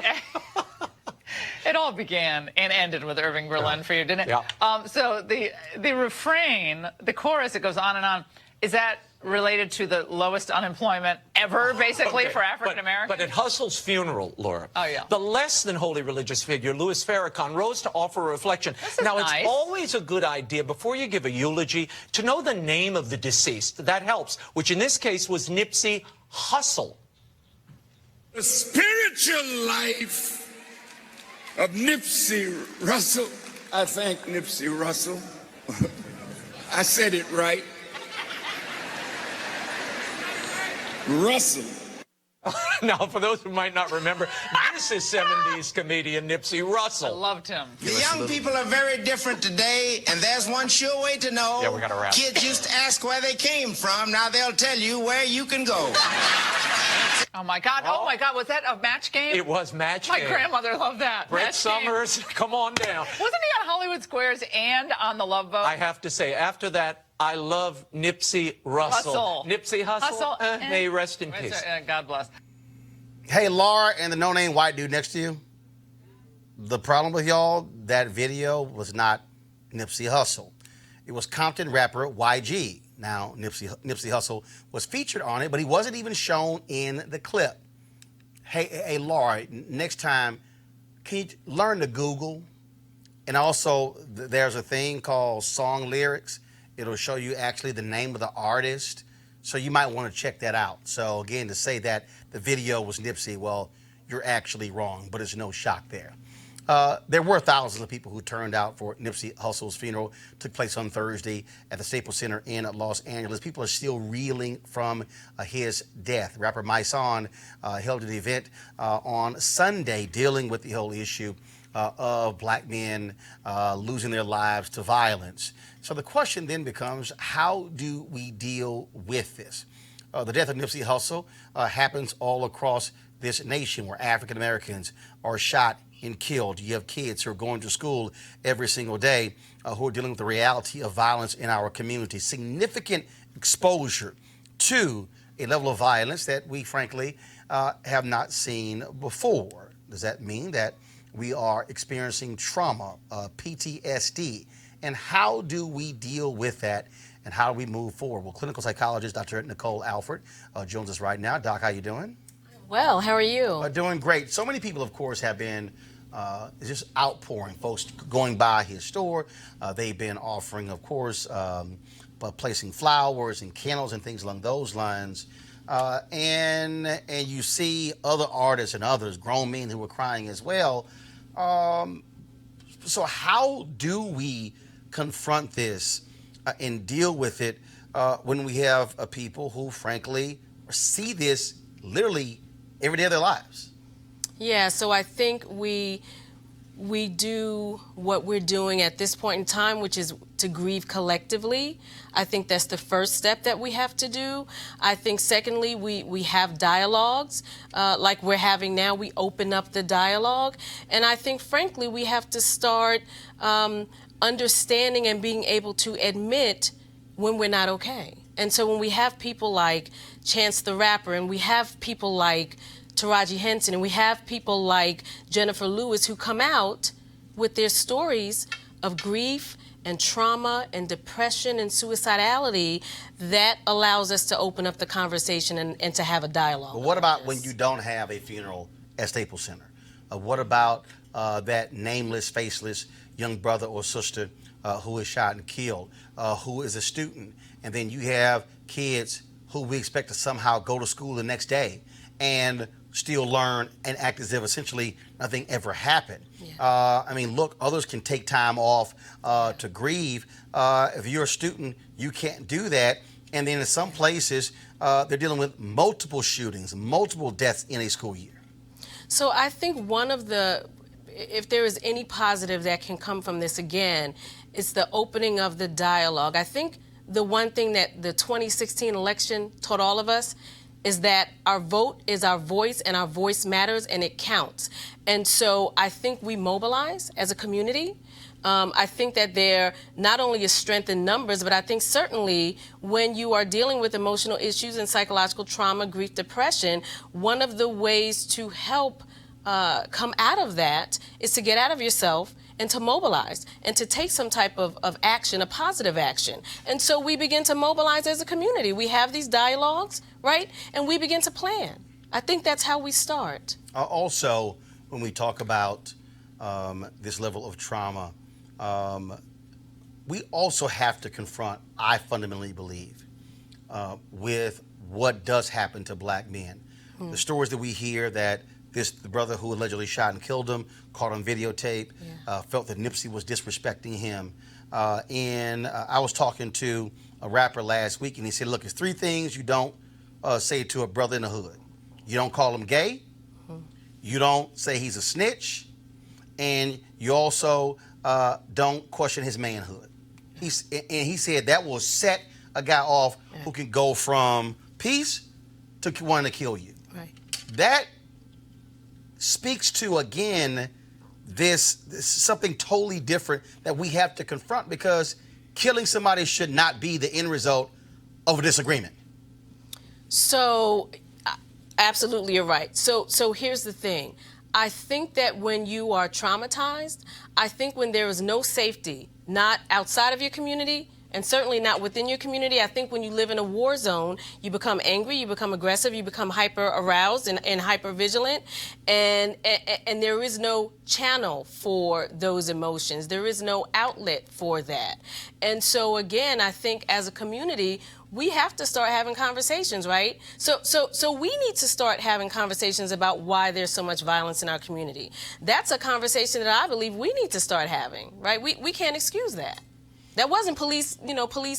[SPEAKER 11] It all began and ended with Irving Berlin for you, didn't it?
[SPEAKER 13] Yeah.
[SPEAKER 11] So the refrain, the chorus, it goes on and on. Is that related to the lowest unemployment ever, basically,
[SPEAKER 13] Okay,
[SPEAKER 11] for African Americans?
[SPEAKER 13] But at Hussle's funeral, Laura, the less than holy religious figure, Louis Farrakhan, rose to offer a reflection. Now,
[SPEAKER 11] nice.
[SPEAKER 13] It's always a good idea, before you give a eulogy, to know the name of the deceased. That helps, which in this case was Nipsey Hussle.
[SPEAKER 12] The spiritual life of Nipsey Hussle. I thank Nipsey Hussle. I said it right. Russell.
[SPEAKER 13] Now, for those who might not remember, this is 70s comedian Nipsey Hussle.
[SPEAKER 11] I loved him.
[SPEAKER 14] The young people are very different today, and there's one sure way to know.
[SPEAKER 13] Yeah, we got to wrap.
[SPEAKER 14] Kids used to ask where they came from. Now they'll tell you where you can go.
[SPEAKER 11] Oh, my God. Oh, my God. Was that a match game?
[SPEAKER 13] It was match
[SPEAKER 11] My
[SPEAKER 13] game.
[SPEAKER 11] grandmother loved that.
[SPEAKER 13] Brett
[SPEAKER 11] Match
[SPEAKER 13] Summers, come on down.
[SPEAKER 11] Wasn't he on Hollywood Squares and on The Love Boat?
[SPEAKER 13] I have to say, after that, I love Nipsey Hussle. Nipsey Hussle, may he rest in peace.
[SPEAKER 11] God bless.
[SPEAKER 1] Hey, Laura and the no-name white dude next to you. The problem with y'all, that video was not Nipsey Hussle. It was Compton rapper YG. Now, Nipsey Hussle was featured on it, but he wasn't even shown in the clip. Hey, Laura, next time, can you learn to Google? And also, there's a thing called song lyrics. It'll show you actually the name of the artist. So you might want to check that out. So again, to say that the video was Nipsey, well, you're actually wrong, but it's no shock there. There were thousands of people who turned out for Nipsey Hussle's funeral. Took place on Thursday at the Staples Center in Los Angeles. People are still reeling from his death. Rapper Myson held an event on Sunday dealing with the whole issue of black men losing their lives to violence. So the question then becomes, how do we deal with this? The death of Nipsey Hussle happens all across this nation where African Americans are shot and killed. You have kids who are going to school every single day who are dealing with the reality of violence in our community. Significant exposure to a level of violence that we frankly have not seen before. Does that mean that we are experiencing trauma, PTSD? And how do we deal with that? And how do we move forward? Well, clinical psychologist Dr. Nicole Alford joins us right now. Doc, how you doing?
[SPEAKER 15] Well, how are you?
[SPEAKER 1] Doing great. So many people, of course, have been just outpouring. Folks going by his store. They've been offering, of course, placing flowers and candles and things along those lines. And you see other artists and others, grown men who were crying as well. So how do we confront this and deal with it when we have people who, frankly, see this literally every day of their lives?
[SPEAKER 15] Yeah, so I think we we do what we're doing at this point in time, which is to grieve collectively. I think that's the first step that we have to do. I think secondly, we have dialogues like we're having now. We open up the dialogue. And I think, frankly, we have to start understanding and being able to admit when we're not okay. And so when we have people like Chance the Rapper, and we have people like Taraji Henson, and we have people like Jennifer Lewis who come out with their stories of grief and trauma and depression and suicidality, that allows us to open up the conversation and to have a dialogue.
[SPEAKER 1] But what about when you don't have a funeral at Staples Center? What about that nameless, faceless young brother or sister who is shot and killed, who is a student, and then you have kids who we expect to somehow go to school the next day and still learn and act as if essentially nothing ever happened. Yeah. I mean, look, others can take time off to grieve. If you're a student, you can't do that. And then in some places, they're dealing with multiple shootings, multiple deaths in a school year.
[SPEAKER 15] So I think one of if there is any positive that can come from this, again, it's the opening of the dialogue. I think the one thing that the 2016 election taught all of us is that our vote is our voice, and our voice matters, and it counts. And so I think we mobilize as a community. I think that there not only is strength in numbers, but I think certainly when you are dealing with emotional issues and psychological trauma, grief, depression, one of the ways to help come out of that is to get out of yourself and to mobilize and to take some type of action, a positive action. And so we begin to mobilize as a community. We have these dialogues, right? And we begin to plan. I think that's how we start.
[SPEAKER 1] Also, when we talk about this level of trauma, we also have to confront, I fundamentally believe, with what does happen to black men. The stories that we hear that the brother who allegedly shot and killed him, caught on videotape, felt that Nipsey was disrespecting him. And I was talking to a rapper last week, and he said, look, it's three things you don't say to a brother in the hood. You don't call him gay, you don't say he's a snitch, and you also don't question his manhood. He said that will set a guy off who can go from peace to wanting to kill you.
[SPEAKER 15] Right.
[SPEAKER 1] That speaks to, again, this something totally different that we have to confront, because killing somebody should not be the end result of a disagreement.
[SPEAKER 15] So, absolutely, you're right. So here's the thing. I think that when you are traumatized, I think when there is no safety, not outside of your community, and certainly not within your community, I think when you live in a war zone, you become angry, you become aggressive, you become hyper aroused and hyper vigilant, and there is no channel for those emotions. There is no outlet for that. And so again, I think as a community, we have to start having conversations, right? So we need to start having conversations about why there's so much violence in our community. That's a conversation that I believe we need to start having, right? We can't excuse that. That wasn't police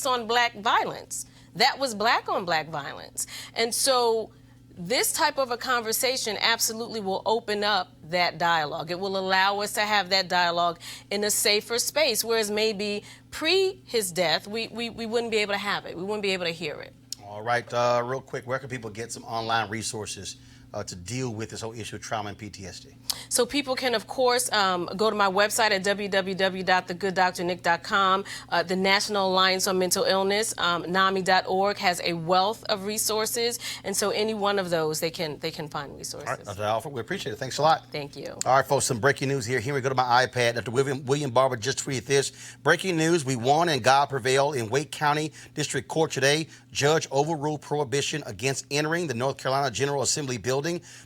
[SPEAKER 15] on black violence. That was black on black violence. And so this type of a conversation absolutely will open up that dialogue. It will allow us to have that dialogue in a safer space, whereas maybe pre his death, we wouldn't be able to have it. We wouldn't be able to hear it.
[SPEAKER 1] All right, real quick, where can people get some online resources to deal with this whole issue of trauma and PTSD?
[SPEAKER 15] So people can, of course, go to my website at www.thegooddrnick.com. The National Alliance on Mental Illness, NAMI.org, has a wealth of resources, and so any one of those, they can find resources.
[SPEAKER 1] All right, Dr. Alford, we appreciate it. Thanks a lot.
[SPEAKER 15] Thank you.
[SPEAKER 1] All right, folks, some breaking news here. Here we go to my iPad. Dr. William Barber just tweeted this. Breaking news, we won and God prevailed in Wake County District Court today. Judge overruled prohibition against entering the North Carolina General Assembly building.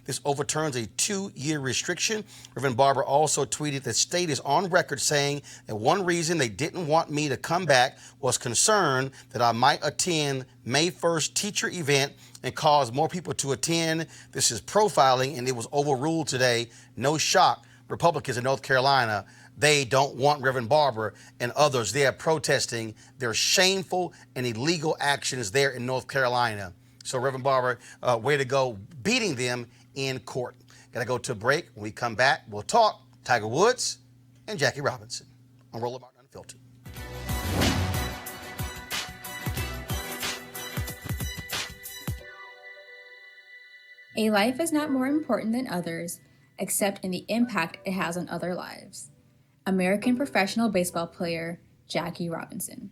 [SPEAKER 1] This overturns a 2-year restriction. Reverend Barber also tweeted that state is on record saying that one reason they didn't want me to come back was concern that I might attend May 1st teacher event and cause more people to attend. This is profiling, and it was overruled today. No shock. Republicans in North Carolina, they don't want Reverend Barber and others. They are protesting their shameful and illegal actions there in North Carolina. So Reverend Barber, way to go, beating them in court. Got to go to a break. When we come back, we'll talk Tiger Woods, and Jackie Robinson on Roland Martin Unfiltered.
[SPEAKER 16] A life is not more important than others, except in the impact it has on other lives. American professional baseball player Jackie Robinson.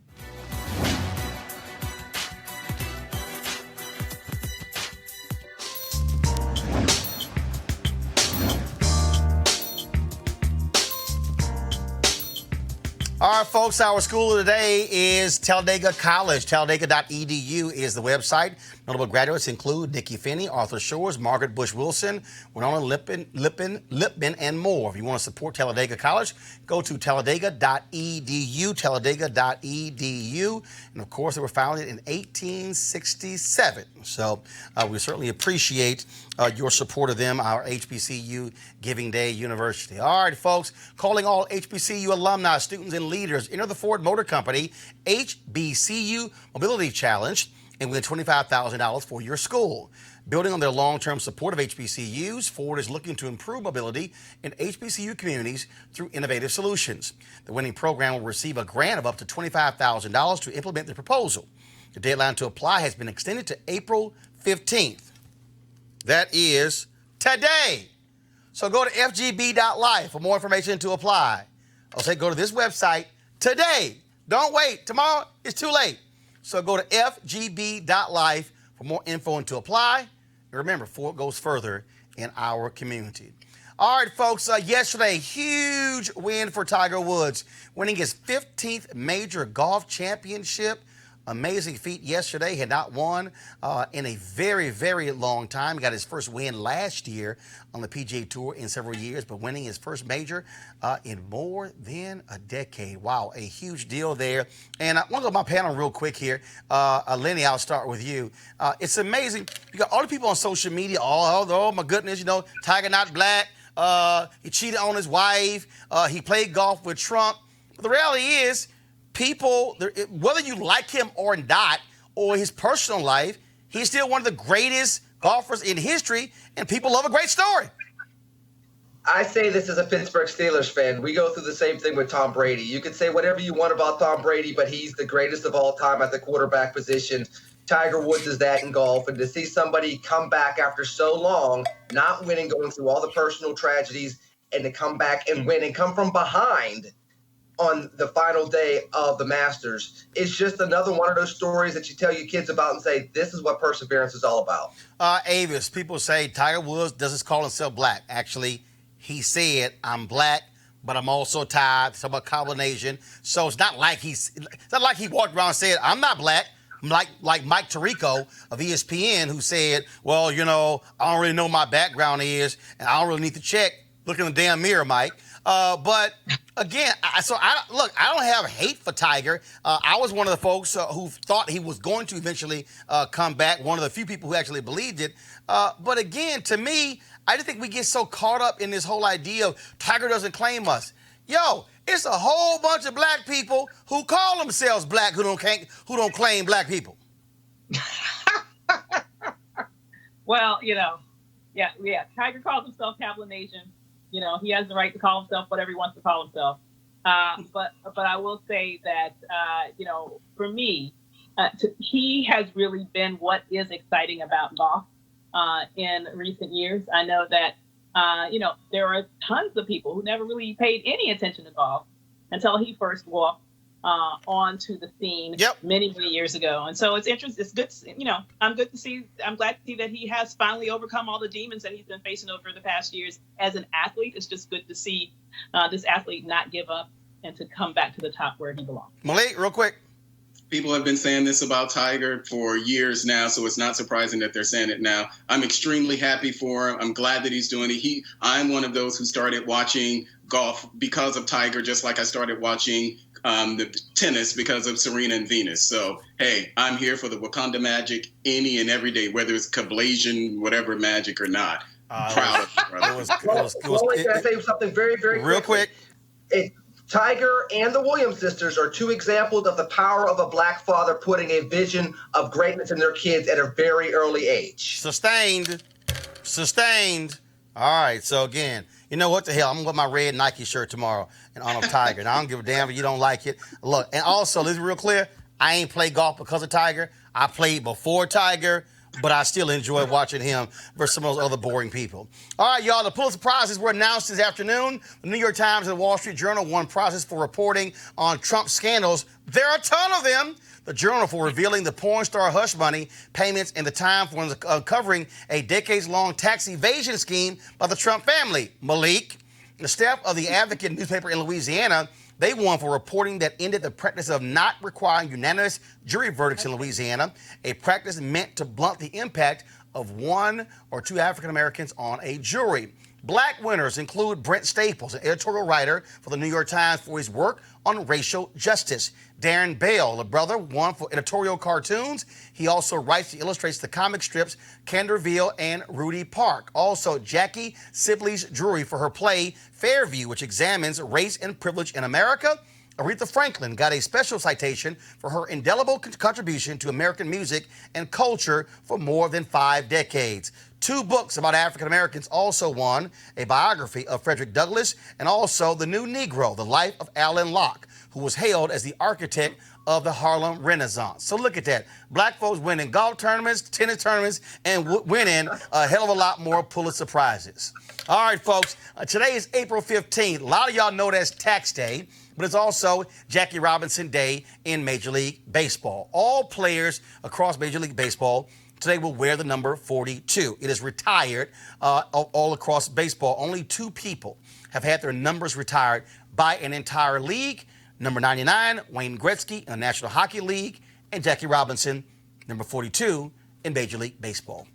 [SPEAKER 1] All right, folks, our school of the day is Talladega College. Talladega.edu is the website. Notable graduates include Nikki Finney, Arthur Shores, Margaret Bush Wilson, Winona Lipman, and more. If you want to support Talladega College, go to Talladega.edu, Talladega.edu. And, of course, they were founded in 1867. So we certainly appreciate your support of them, our HBCU Giving Day University. All right, folks, calling all HBCU alumni, students, and leaders. Enter the Ford Motor Company HBCU Mobility Challenge and win $25,000 for your school. Building on their long-term support of HBCUs, Ford is looking to improve mobility in HBCU communities through innovative solutions. The winning program will receive a grant of up to $25,000 to implement the proposal. The deadline to apply has been extended to April 15th. That is today. So go to fgb.life for more information to apply. I'll say go to this website today. Don't wait. Tomorrow it's too late. So go to fgb.life for more info and to apply. And remember, Ford goes further in our community. All right, folks, yesterday, huge win for Tiger Woods, winning his 15th major golf championship. Amazing feat yesterday. Had not won in a very, very long time. He got his first win last year on the PGA Tour in several years, but winning his first major in more than a decade. Wow, a huge deal there. And I want to go to my panel real quick here. Lenny, I'll start with you. It's amazing. You got all the people on social media. Oh my goodness, you know, Tiger not black. He cheated on his wife. He played golf with Trump. But the reality is, people, whether you like him or not, or his personal life, he's still one of the greatest golfers in history, and people love a great story.
[SPEAKER 6] I say this as a Pittsburgh Steelers fan. We go through the same thing with Tom Brady. You can say whatever you want about Tom Brady, but he's the greatest of all time at the quarterback position. Tiger Woods is that in golf. And to see somebody come back after so long, not winning, going through all the personal tragedies, and to come back and win and come from behind on the final day of the Masters, it's just another one of those stories that you tell your kids about and say, this is what perseverance is all about.
[SPEAKER 1] Avis, people say Tiger Woods doesn't call himself black. Actually, he said, I'm black, but I'm also tired. It's about combination. So it's not like he walked around and said, I'm not black. I'm like Mike Tirico of ESPN, who said, well, you know, I don't really know what my background is, and I don't really need to check. Look in the damn mirror, Mike. But again, I don't have hate for Tiger. I was one of the folks who thought he was going to eventually come back, one of the few people who actually believed it. But again, to me, I just think we get so caught up in this whole idea of Tiger doesn't claim us. Yo, it's a whole bunch of black people who call themselves black who don't claim black people.
[SPEAKER 7] Well, you know, yeah. Tiger calls himself Kaplan Nation. You know, he has the right to call himself whatever he wants to call himself. But I will say that, you know, for me, he has really been what is exciting about golf in recent years. I know that, you know, there are tons of people who never really paid any attention to golf until he first walked onto the scene many years ago. And so it's interesting. It's good. You know, I'm glad to see that he has finally overcome all the demons that he's been facing over the past years as an athlete. It's just good to see this athlete not give up and to come back to the top where he belongs.
[SPEAKER 1] Malik, real quick.
[SPEAKER 8] People have been saying this about Tiger for years now, so it's not surprising that they're saying it now. I'm extremely happy for him. I'm glad that he's doing it. I'm one of those who started watching golf because of Tiger, just like I started watching the tennis because of Serena and Venus. So, hey, I'm here for the Wakanda magic any and every day, whether it's Kablasian, whatever magic or not. Proud of you, brother.
[SPEAKER 6] Can I say something very, very
[SPEAKER 1] real quick?
[SPEAKER 6] Tiger and the Williams sisters are two examples of the power of a black father putting a vision of greatness in their kids at a very early age.
[SPEAKER 1] Sustained. All right, so again, you know what the hell? I'm going to wear my red Nike shirt tomorrow in honor of Tiger. And I don't give a damn if you don't like it. Look, and also, let's be real clear, I ain't played golf because of Tiger. I played before Tiger, but I still enjoy watching him versus some of those other boring people. All right, y'all, the Pulitzer Prizes were announced this afternoon. The New York Times and the Wall Street Journal won prizes for reporting on Trump scandals. There are a ton of them. The Journal for revealing the porn star hush money payments, and the Time for uncovering a decades-long tax evasion scheme by the Trump family. Malik, the staff of the Advocate newspaper in Louisiana, they won for reporting that ended the practice of not requiring unanimous jury verdicts in Louisiana, a practice meant to blunt the impact of one or two African Americans on a jury. Black winners include Brent Staples, an editorial writer for the New York Times for his work on racial justice. Darren Bale, the brother, won for editorial cartoons. He also writes and illustrates the comic strips Canterville and Rudy Park. Also, Jackie Sibley's jury for her play Fairview, which examines race and privilege in America. Aretha Franklin got a special citation for her indelible contribution to American music and culture for more than 5 decades. 2 books about African Americans also won, a biography of Frederick Douglass and also The New Negro, The Life of Allen Locke, who was hailed as the architect of the Harlem Renaissance. So look at that. Black folks winning golf tournaments, tennis tournaments, and winning a hell of a lot more Pulitzer Prizes. All right, folks, today is April 15th. A lot of y'all know that's tax day, but it's also Jackie Robinson Day in Major League Baseball. All players across Major League Baseball today will wear the number 42. It is retired all across baseball. Only 2 people have had their numbers retired by an entire league. Number 99, Wayne Gretzky in the National Hockey League, and Jackie Robinson, number 42 in Major League Baseball.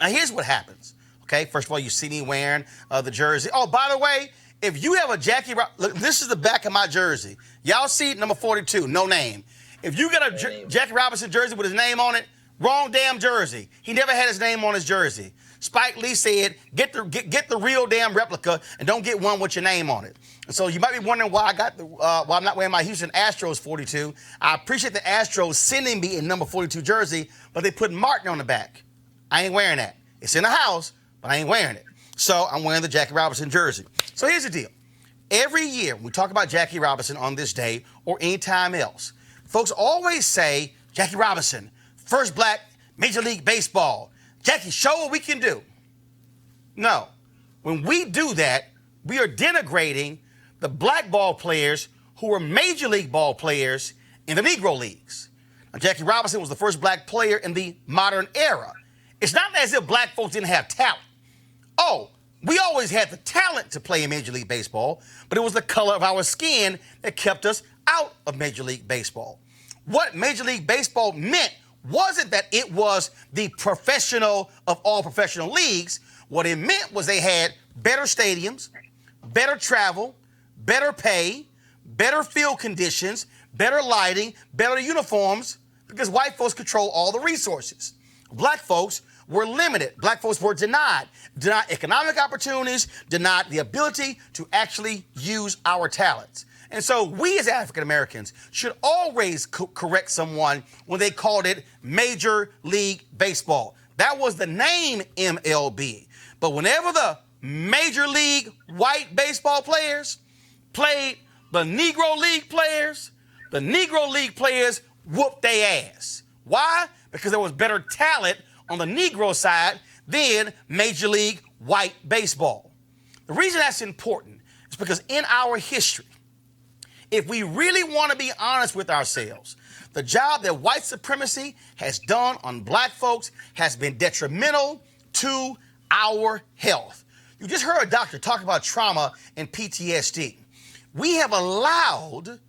[SPEAKER 1] Now, here's what happens. Okay, first of all, you see me wearing the jersey. Oh, by the way, if you have a look, this is the back of my jersey. Y'all see number 42, no name. If you got a Jackie Robinson jersey with his name on it, wrong damn jersey. He never had his name on his jersey. Spike Lee said, get the real damn replica and don't get one with your name on it. And so you might be wondering why why I'm not wearing my Houston Astros 42. I appreciate the Astros sending me a number 42 jersey, but they put Martin on the back. I ain't wearing that. It's in the house, but I ain't wearing it. So I'm wearing the Jackie Robinson jersey. So here's the deal. Every year we talk about Jackie Robinson on this day or any time else, folks always say, Jackie Robinson, first black Major League Baseball. Jackie, show what we can do. No. When we do that, we are denigrating the black ball players who were Major League ball players in the Negro Leagues. Now, Jackie Robinson was the first black player in the modern era. It's not as if black folks didn't have talent. Oh, we always had the talent to play in Major League Baseball, but it was the color of our skin that kept us out of Major League Baseball. What Major League Baseball meant wasn't that it was the professional of all professional leagues. What it meant was they had better stadiums, better travel, better pay, better field conditions, better lighting, better uniforms, because white folks control all the resources. Black folks were limited. Black folks were denied economic opportunities, denied the ability to actually use our talents. And so we as African Americans should always correct someone when they called it Major League Baseball. That was the name MLB. But whenever the Major League white baseball players played the Negro League players whooped their ass. Why? Because there was better talent on the Negro side than Major League white baseball. The reason that's important is because in our history, if we really want to be honest with ourselves, the job that white supremacy has done on black folks has been detrimental to our health. You just heard a doctor talk about trauma and PTSD. We have allowed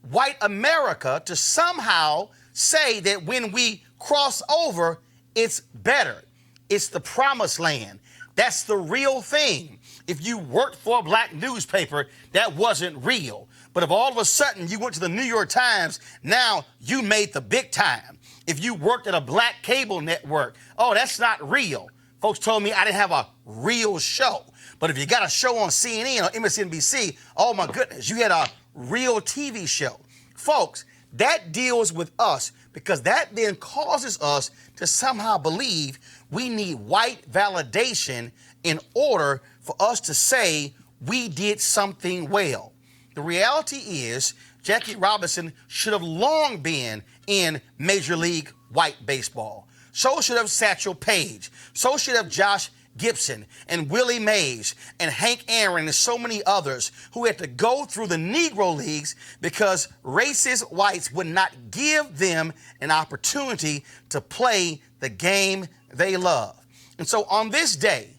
[SPEAKER 1] white America to somehow say that when we cross over, it's better. It's the promised land. That's the real thing. If you worked for a black newspaper, that wasn't real. But if all of a sudden you went to the New York Times, now you made the big time. If you worked at a black cable network, oh, that's not real. Folks told me I didn't have a real show. But if you got a show on CNN or MSNBC, oh my goodness, you had a real TV show. Folks, that deals with us because that then causes us to somehow believe we need white validation in order for us to say we did something well. The reality is Jackie Robinson should have long been in Major League White Baseball. So should have Satchel Paige. So should have Josh Gibson and Willie Mays and Hank Aaron and so many others who had to go through the Negro Leagues because racist whites would not give them an opportunity to play the game they love. And so on this day,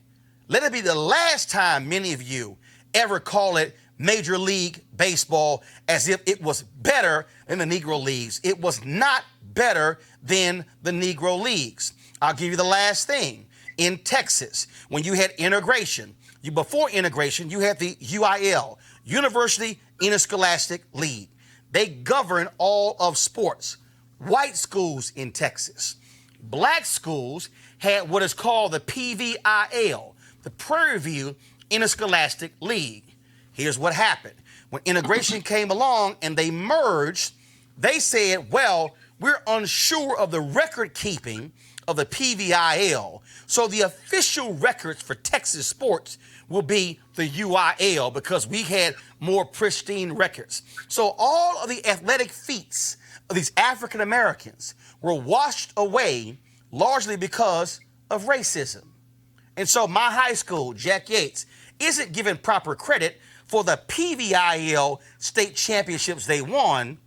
[SPEAKER 1] let it be the last time many of you ever call it Major League Baseball as if it was better than the Negro Leagues. It was not better than the Negro Leagues. I'll give you the last thing. In Texas, when you had integration, before integration, you had the UIL, University Interscholastic League. They govern all of sports. White schools in Texas. Black schools had what is called the PVIL, the Prairie View Interscholastic League. Here's what happened. When integration came along and they merged, they said, well, we're unsure of the record keeping of the PVIL. So the official records for Texas sports will be the UIL because we had more pristine records. So all of the athletic feats of these African Americans were washed away largely because of racism. And so my high school, Jack Yates, isn't given proper credit for the PVIL state championships they won.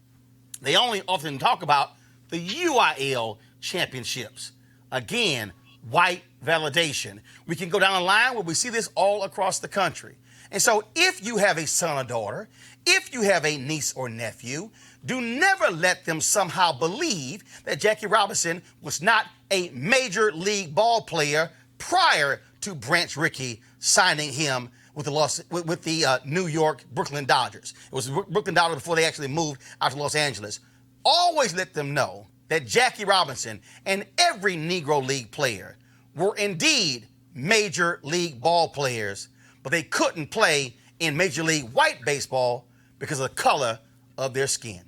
[SPEAKER 1] They only often talk about the UIL championships. Again, white validation. We can go down the line where we see this all across the country. And so if you have a son or daughter, if you have a niece or nephew, do never let them somehow believe that Jackie Robinson was not a major league ball player prior to Branch Rickey signing him with the New York Brooklyn Dodgers. It was Brooklyn Dodgers before they actually moved out to Los Angeles. Always let them know that Jackie Robinson and every Negro League player were indeed major league ball players, but they couldn't play in Major League White Baseball because of the color of their skin.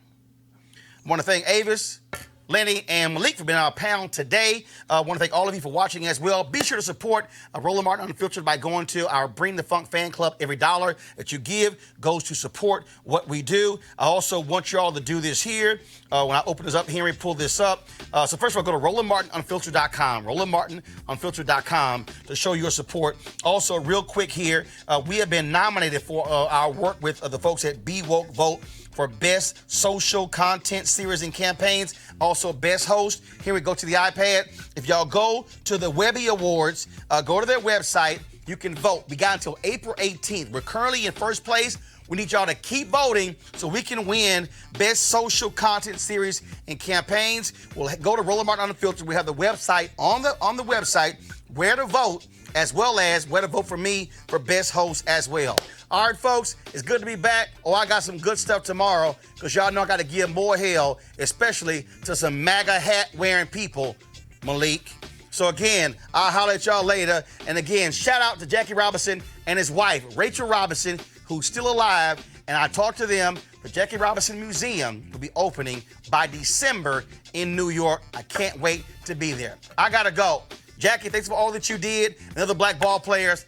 [SPEAKER 1] I want to thank Avis, Lenny, and Malik for being on our panel today. I want to thank all of you for watching as well. Be sure to support Roland Martin Unfiltered by going to our Bring the Funk fan club. Every dollar that you give goes to support what we do. I also want you all to do this here. When I open this up, Henry, pull this up. So first of all, go to RolandMartinUnfiltered.com, RolandMartinUnfiltered.com to show your support. Also, real quick here, we have been nominated for our work with the folks at Be Woke Vote for Best Social Content Series and Campaigns. Also, Best Host. Here we go to the iPad. If y'all go to the Webby Awards, go to their website. You can vote. We got until April 18th. We're currently in first place. We need y'all to keep voting so we can win Best Social Content Series and Campaigns. We'll go to Roland Martin Unfiltered. We have the website on the website where to vote, as well as where to vote for me for Best Host as well. All right, folks, it's good to be back. Oh, I got some good stuff tomorrow because y'all know I got to give more hell, especially to some MAGA hat-wearing people, Malik. So again, I'll holler at y'all later. And again, shout out to Jackie Robinson and his wife, Rachel Robinson, who's still alive. And I talked to them. The Jackie Robinson Museum will be opening by December in New York. I can't wait to be there. I got to go. Jackie, thanks for all that you did and other black ball players.